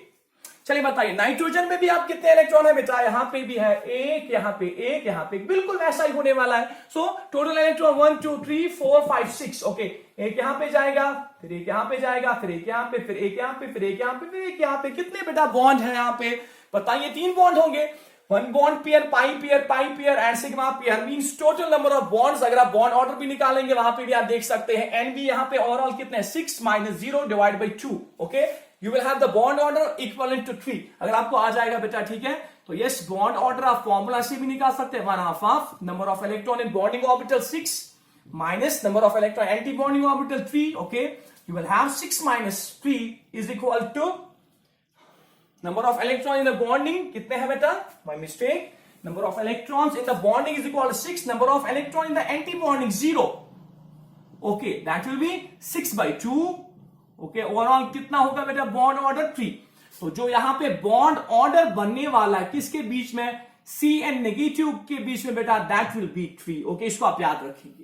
चलिए बताइए नाइट्रोजन में भी आप कितने इलेक्ट्रॉन है बेटा, यहां पे भी है एक, यहां पे एक, यहां पे बिल्कुल वैसा ही होने वाला है। So total electron 1 2 3 4 5 6, okay. एक यहां पे जाएगा, फिर एक यहां पे जाएगा, फिर एक यहां पे, फिर एक यहां पे, फिर एक यहां पे, फिर एक यहां पे, कितने बेटा बॉन्ड है यहां पे बताइए, 3 बॉन्ड होंगे, 1 bond pair, pi pair and sigma pair, means total number of bonds. अगर आप बॉन्ड ऑर्डर भी निकालेंगे वहां पे भी आप देख सकते हैं, एन भी यहां पे ओवरऑल कितने 6 - 0 / 2, okay. You will have the bond order equivalent to 3, अगर आपको आ जाएगा बेटा, ठीक है। तो यस बॉन्ड ऑर्डर आप फॉर्मूला से भी निकाल सकते हैं, 1/2 number of electron in bonding orbital 6 minus number of electron anti bonding orbital 3, okay. You will have 6 - 3 is equal to number of electron in the bonding, कितने हैं बेटा, my mistake, number of electrons in the bonding is equal to 6, number of electron in the anti bonding 0, okay, that will be 6/2, okay. Overall कितना होगा बेटा bond order 3। तो जो यहां पे बॉन्ड ऑर्डर बनने वाला है किसके बीच में, सी एंड नेगेटिव के बीच में बेटा, दैट विल बी 3, ओके। इसको आप याद रखेंगे,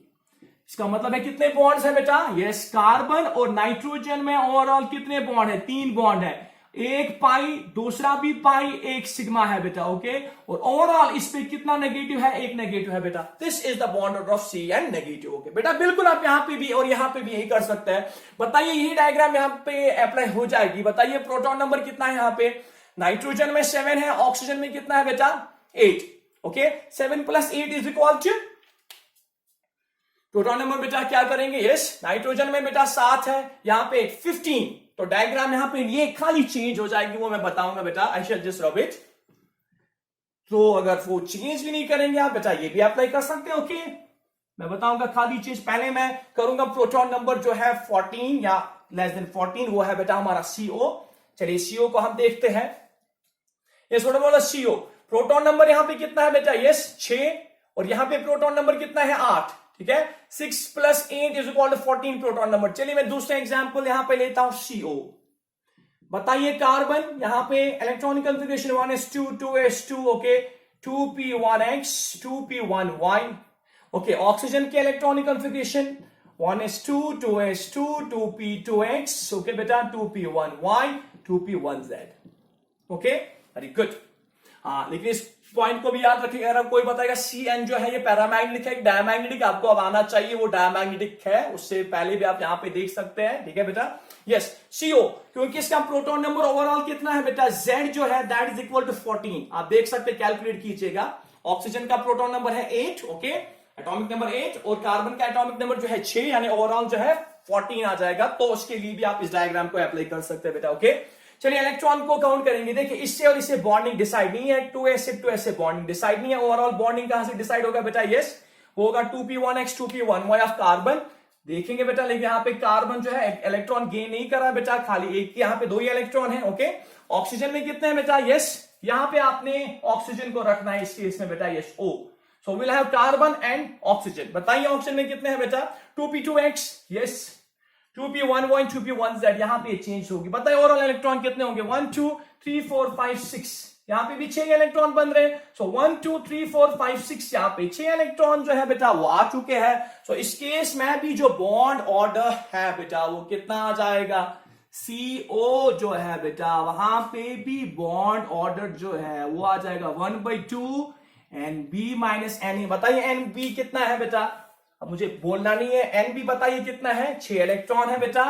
इसका मतलब है कितने बॉन्ड्स है बेटा, यस कार्बन और नाइट्रोजन में ओवरऑल कितने बॉन्ड है, 3 बॉन्ड है, एक पाई, दूसरा भी पाई, एक सिग्मा है बेटा, ओके। और ओवरऑल इस पे कितना नेगेटिव है, एक नेगेटिव है बेटा। This is the bond order of C and negative, okay बेटा। बिल्कुल आप यहां पे भी और यहां पे भी यही कर सकते हैं। बताइए यही डायग्राम यहां पे अप्लाई हो जाएगी। बताइए प्रोटॉन नंबर कितना है यहां पे, नाइट्रोजन में 7 है, ऑक्सीजन में कितना है बेटा 8, okay. 7 + 8 is equal to proton number बेटा क्या करेंगे, यस नाइट्रोजन में बेटा 7 है, यहां पे 15, तो डायग्राम यहां पे ये खाली चेंज हो जाएगी, वो मैं बताऊंगा बेटा, आई शैल जस्ट रब इट। तो अगर वो चेंज भी नहीं करेंगे आप बेटा, ये भी अप्लाई कर सकते हैं, ओके। मैं बताऊंगा खाली चेंज, पहले मैं करूंगा प्रोटॉन नंबर जो है 14 या लेस देन 14, वो है बेटा हमारा CO, चलिए सीओ को हम देखते हैं। ये थोड़ा बोला सीओ प्रोटॉन नंबर यहां पे कितना है बेटा, यस 6, और यहां पे प्रोटॉन नंबर कितना है 8, ठीक है। 6 + 8 is equal to 14 proton number. चलिए मैं दूसरा एग्जांपल यहां पे लेता हूं सीओ। बताइए कार्बन, यहां पे electronic configuration 1s2 2s2, okay 2p1x 2p1y, okay. Oxygen के electronic configuration 1s2 2s2 2p2x, okay बेटा 2p1y 2p1z, okay very good. हाँ, लेकिन इस पॉइंट को भी याद रखिएगा, अगर कोई बताएगा Cn जो है ये पैरामैग्नेटिक है डायमैग्नेटिक, आपको अब आना चाहिए वो डायमैग्नेटिक है, उससे पहले भी आप यहां पे देख सकते हैं, ठीक है बेटा। यस CO, क्योंकि इसका प्रोटॉन नंबर ओवरऑल कितना है बेटा, Z जो है दैट इज इक्वल टू 14, आप देख सकते हैं, कैलकुलेट कीजिएगा। ऑक्सीजन का प्रोटॉन नंबर है 8, ओके एटॉमिक नंबर 8, और कार्बन का एटॉमिक नंबर जो है 6, यानी ओवरऑल जो है 14 आ जाएगा। तो उसके लिए भी आप इस डायग्राम को अप्लाई कर सकते हैं बेटा, ओके। चलिए इलेक्ट्रॉन को काउंट करेंगे। देखिए इससे और इससे बॉन्डिंग डिसाइड नहीं है, 2s से 2s से बॉन्डिंग डिसाइड नहीं है। ओवरऑल बॉन्डिंग कहां से डिसाइड होगा बेटा, यस वो होगा 2p1x 2p1y ऑफ कार्बन। देखेंगे बेटा, लेकिन यहाँ पे कार्बन जो है इलेक्ट्रॉन गेन नहीं कर रहा है बेटा, खाली एक, यहाँ पे 2 ही इलेक्ट्रॉन है, ओके। ऑक्सीजन में कितने हैं बेटा, यस यहाँ पे आपने ऑक्सीजन को रखना है इस केस में बेटा, yes O, so will have carbon and oxygen. बताइए ऑक्सीजन में कितने हैं बेटा, 2p2x, यस 2p1y 2p1z, यहां पे चेंज होगी। बताइए ओवरऑल इलेक्ट्रॉन कितने होंगे, 1 2 3 4 5 6, यहां पे भी 6 इलेक्ट्रॉन बन रहे हैं। सो 1 2 3 4 5 6, यहां पे 6 इलेक्ट्रॉन जो है बेटा वो आ चुके हैं। सो इस केस में भी जो बॉन्ड ऑर्डर है बेटा वो कितना आ जाएगा, CO जो है बेटा वहां पे भी बॉन्ड ऑर्डर जो है वो आ जाएगा 1/2 NB - Na। बताइए NB कितना है बेटा, अब मुझे बोलना नहीं है, NB बताइए कितना है, 6 इलेक्ट्रॉन है बेटा,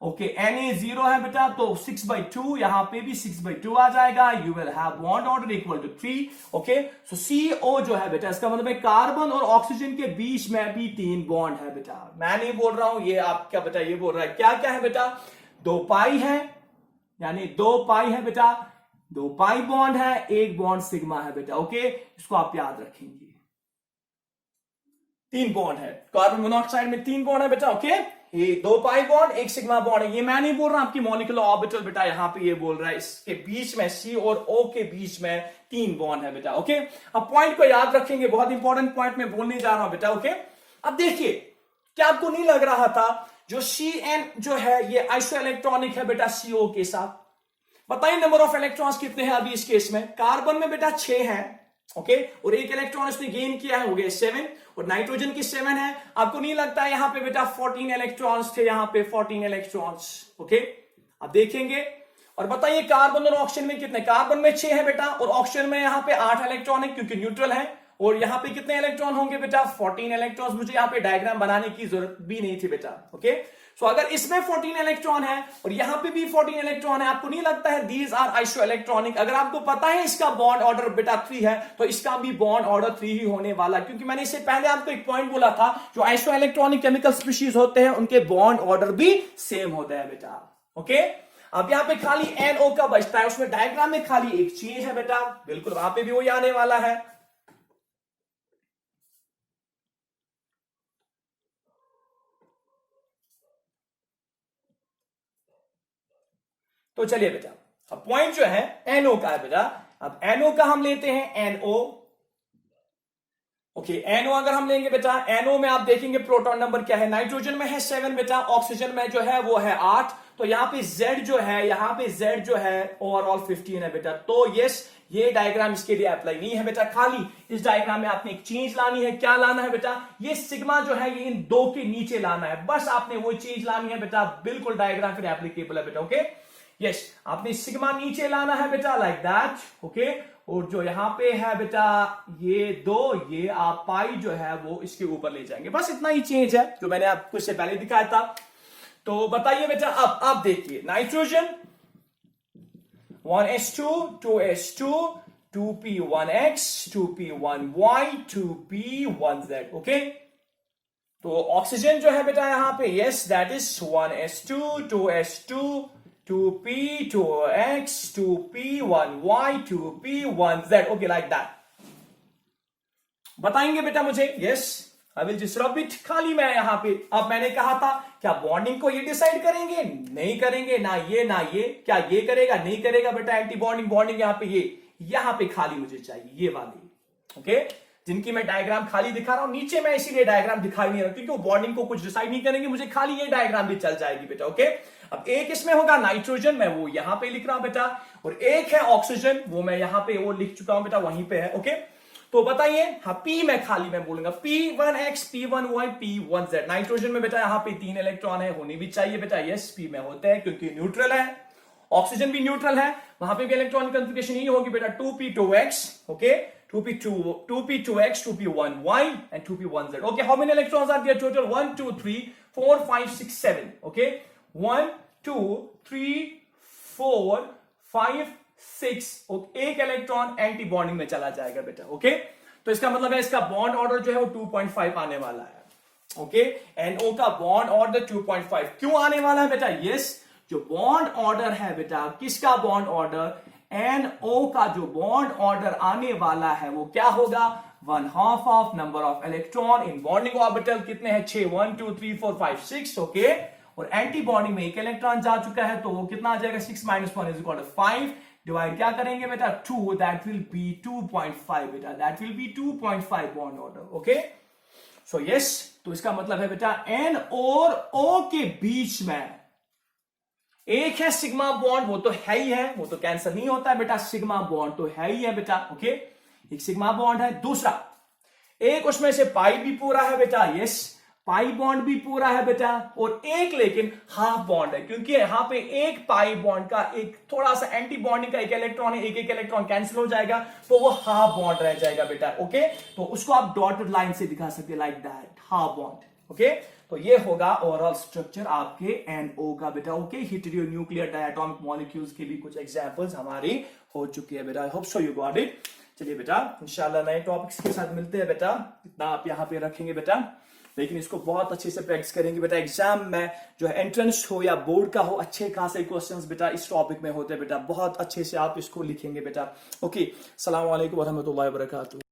ओके। Na 0 है बेटा, तो 6/2, यहां पे भी 6/2 आ जाएगा। You will have bond order equal to 3, okay. So CO जो है बेटा, इसका मतलब है कार्बन और ऑक्सीजन के बीच में भी 3 बॉन्ड है बेटा। मैं नहीं बोल रहा हूं, ये आपका बेटा ये बोल रहा है। क्या क्या है बेटा, 2 पाई है, यानी 2 पाई है बेटा, 2 पाई बॉन्ड है, 1 बॉन्ड सिग्मा है बेटा, ओके। इसको आप याद रखेंगे, 3 बॉन्ड है, कार्बन मोनोऑक्साइड में 3 बॉन्ड है बेटा, ओके। ये 2 पाई बॉन्ड 1 सिग्मा बॉन्ड है। ये मैं नहीं बोल रहा, आपकी मॉलिक्यूलर ऑर्बिटल बेटा यहाँ पे ये बोल रहा है, इसके बीच में C और O के बीच में 3 बॉन्ड है बेटा, ओके। अब पॉइंट को याद रखेंगे, बहुत इंपॉर्टेंट पॉइंट मैं बोलने जा रहा हूं बेटा, ओके। अब देखिए, क्या आपको नहीं लग रहा था जो Cn जो है ये आइसो इलेक्ट्रॉनिक है बेटा CO के साथ। बताइए नंबर ऑफ इलेक्ट्रॉन्स कितने हैं अभी इस केस में, कार्बन में बेटा 6 है, ओके, और 1 इलेक्ट्रॉन इसने गेन किया है, हो गए 7, और नाइट्रोजन की 7 है। आपको नहीं लगता है यहां पे बेटा 14 इलेक्ट्रॉन्स थे, यहां पे 14 इलेक्ट्रॉन्स, ओके। अब देखेंगे, और बताइए कार्बन और ऑक्सीजन में कितने, कार्बन में 6 है बेटा, और ऑक्सीजन में यहां पे 8 इलेक्ट्रॉन है क्योंकि न्यूट्रल है, और यहां पे कितने इलेक्ट्रॉन होंगे बेटा, 14 इलेक्ट्रॉन्स। मुझे यहां पे डायग्राम बनाने की जरूरत भी नहीं थी बेटा, ओके। सो अगर इसमें 14 इलेक्ट्रॉन है और यहां पे भी 14 इलेक्ट्रॉन है, आपको नहीं लगता है दीज आर आइसो इलेक्ट्रॉनिक। अगर आपको पता है इसका बॉन्ड ऑर्डर बेटा 3 है, तो इसका भी बॉन्ड ऑर्डर 3 ही होने वाला, क्योंकि मैंने इससे पहले आपको एक पॉइंट बोला था, जो आइसो इलेक्ट्रॉनिक केमिकल स्पीशीज होते हैं उनके बॉन्ड ऑर्डर भी सेम होता है बेटा, ओके। अब यहां पे खाली NO का बचता है, उसमें डायग्राम में खाली एक चीज है बेटा, बिल्कुल वहां पे भी वही आने वाला है। तो चलिए बेटा, अब पॉइंट जो है NO का है बेटा। अब NO का हम लेते हैं NO, ओके। NO अगर हम लेंगे बेटा, NO में आप देखेंगे प्रोटॉन नंबर क्या है, नाइट्रोजन में है 7 बेटा, ऑक्सीजन में जो है वो है 8, तो यहां पे Z जो है, यहां पे Z जो है ओवरऑल 15 है बेटा। तो यस, ये डायग्राम इसके लिए अप्लाई नहीं है बेटा, खाली इस डायग्राम में आपने एक चेंज लानी है। क्या लाना है बेटा, ये सिग्मा जो है ये इन 2 के नीचे लाना है, बस आपने वो चेंज लानी है बेटा, बिल्कुल डायग्राम फिर एप्लीकेबल है बेटा, ओके। यस, आपने सिग्मा नीचे लाना है बेटा, लाइक दैट, ओके। और जो यहां पे है बेटा ये 2, ये आप पाई जो है वो इसके ऊपर ले जाएंगे, बस इतना ही चेंज है जो मैंने आपको इससे पहले दिखाया था। तो बताइए बेटा, अब देखिए nitrogen 1s2 2s2 2p1x 2p1y 2p1z, okay. तो ऑक्सीजन जो है बेटा यहां पे, yes that is 1s2 2s2 2p 2x 2p1y 2p1z, okay like that. बताएंगे बेटा मुझे, yes. I will just rub it, खाली मैं यहां पे। अब मैंने कहा था क्या बॉन्डिंग को ये डिसाइड करेंगे? नहीं करेंगे, ना ये। क्या ये करेगा? नहीं करेगा बेटा। एंटी बॉन्डिंग बॉन्डिंग यहां पे, ये यहां पे खाली मुझे चाहिए, ये वाली। ओके, जिनकी मैं डायग्राम खाली दिखा रहा हूं नीचे, मैं इसीलिए डायग्राम दिखा नहीं रहा क्योंकि वो बॉन्डिंग को कुछ डिसाइड नहीं करेंगे, मुझे खाली ये डायग्राम भी चल जाएगी बेटा। ओके, अब एक इसमें होगा नाइट्रोजन, मैं वो यहां पे लिख रहा हूं बेटा, और एक है ऑक्सीजन, वो मैं यहां पे वो लिख चुका हूं बेटा, वहीं पे है। ओके, तो बताइए, हाँ पी मैं खाली मैं बोलूंगा P1X P1Y P1Z। नाइट्रोजन में बेटा यहाँ पे 3 इलेक्ट्रॉन है, होनी भी चाहिए बेटा। यस, पी में होते हैं क्योंकि न्यूट्रल है। ऑक्सीजन भी न्यूट्रल है, वहां पे भी इलेक्ट्रॉन कॉन्फ़िगरेशन यही होगी बेटा, 2p2x, okay, 2p2x, 2p1y and 2p1z। Okay, how many electrons are there total? 1 2 3 4 5 6 7। Okay, 1 2 3 4 5 6, एक इलेक्ट्रॉन एंटी बॉन्डिंग में चला जाएगा बेटा। ओके, तो इसका मतलब है इसका बॉन्ड ऑर्डर जो है वो 2.5 आने वाला है। ओके, NO का बॉन्ड ऑर्डर 2.5 क्यों आने वाला है बेटा? यस, जो बॉन्ड ऑर्डर है बेटा, किसका बॉन्ड ऑर्डर? NO का जो बॉन्ड ऑर्डर आने वाला है वो क्या होगा? 1/2 of number of electron in bonding orbital. कितने हैं? 6, 1 2 3 4 5 6। ओके, और एंटी बॉन्डिंग में एक इलेक्ट्रॉन जा चुका है, तो वो कितना आ जाएगा? 6 - 1 = 5। डिवाइड क्या करेंगे बेटा? 2, दैट विल बी 2.5 बेटा, that will B 2.5 bond order. Okay, so yes, तो इसका मतलब है बेटा N और O के बीच में एक है सिग्मा बॉन्ड, वो तो है ही है, वो तो कैंसिल नहीं होता है बेटा, सिग्मा बॉन्ड तो है ही है बेटा। ओके, एक सिग्मा बॉन्ड है। दूसरा, एक उसमें से पाई भी पूरा है बेटा, यस, पाई बॉन्ड भी पूरा है बेटा, और एक लेकिन हाफ बॉन्ड है, क्योंकि यहां पे एक पाई बॉन्ड का एक थोड़ा सा एंटी बॉन्डिंग का एक इलेक्ट्रॉन है, एक इलेक्ट्रॉन कैंसिल हो जाएगा, तो वो हाफ बॉन्ड रह जाएगा बेटा। ओके, तो उसको आप डॉटेड लाइन से दिखा सकते हैं, like that, half bond. Okay, तो ये होगा ओवरऑल स्ट्रक्चर आपके NO का बेटा। Okay, hetero nuclear diatomic molecules के भी कुछ एग्जांपल्स हमारी हो चुकी है बेटा। I hope so you got it. चलिए बेटा, इंशाल्लाह नए टॉपिक्स के साथ मिलते हैं बेटा। इतना आप यहाँ पे रखेंगे बेटा, लेकिन इसको बहुत अच्छे से प्रैक्टिस करेंगे बेटा। एग्जाम में जो है एंट्रेंस हो या बोर्ड का हो, अच्छे खासे क्वेश्चंस बेटा इस टॉपिक में होते हैं बेटा, बहुत अच्छे से आप इसको लिखेंगे बेटा। ओके, अस्सलाम वालेकुम व रहमतुल्लाहि व बरकातहू।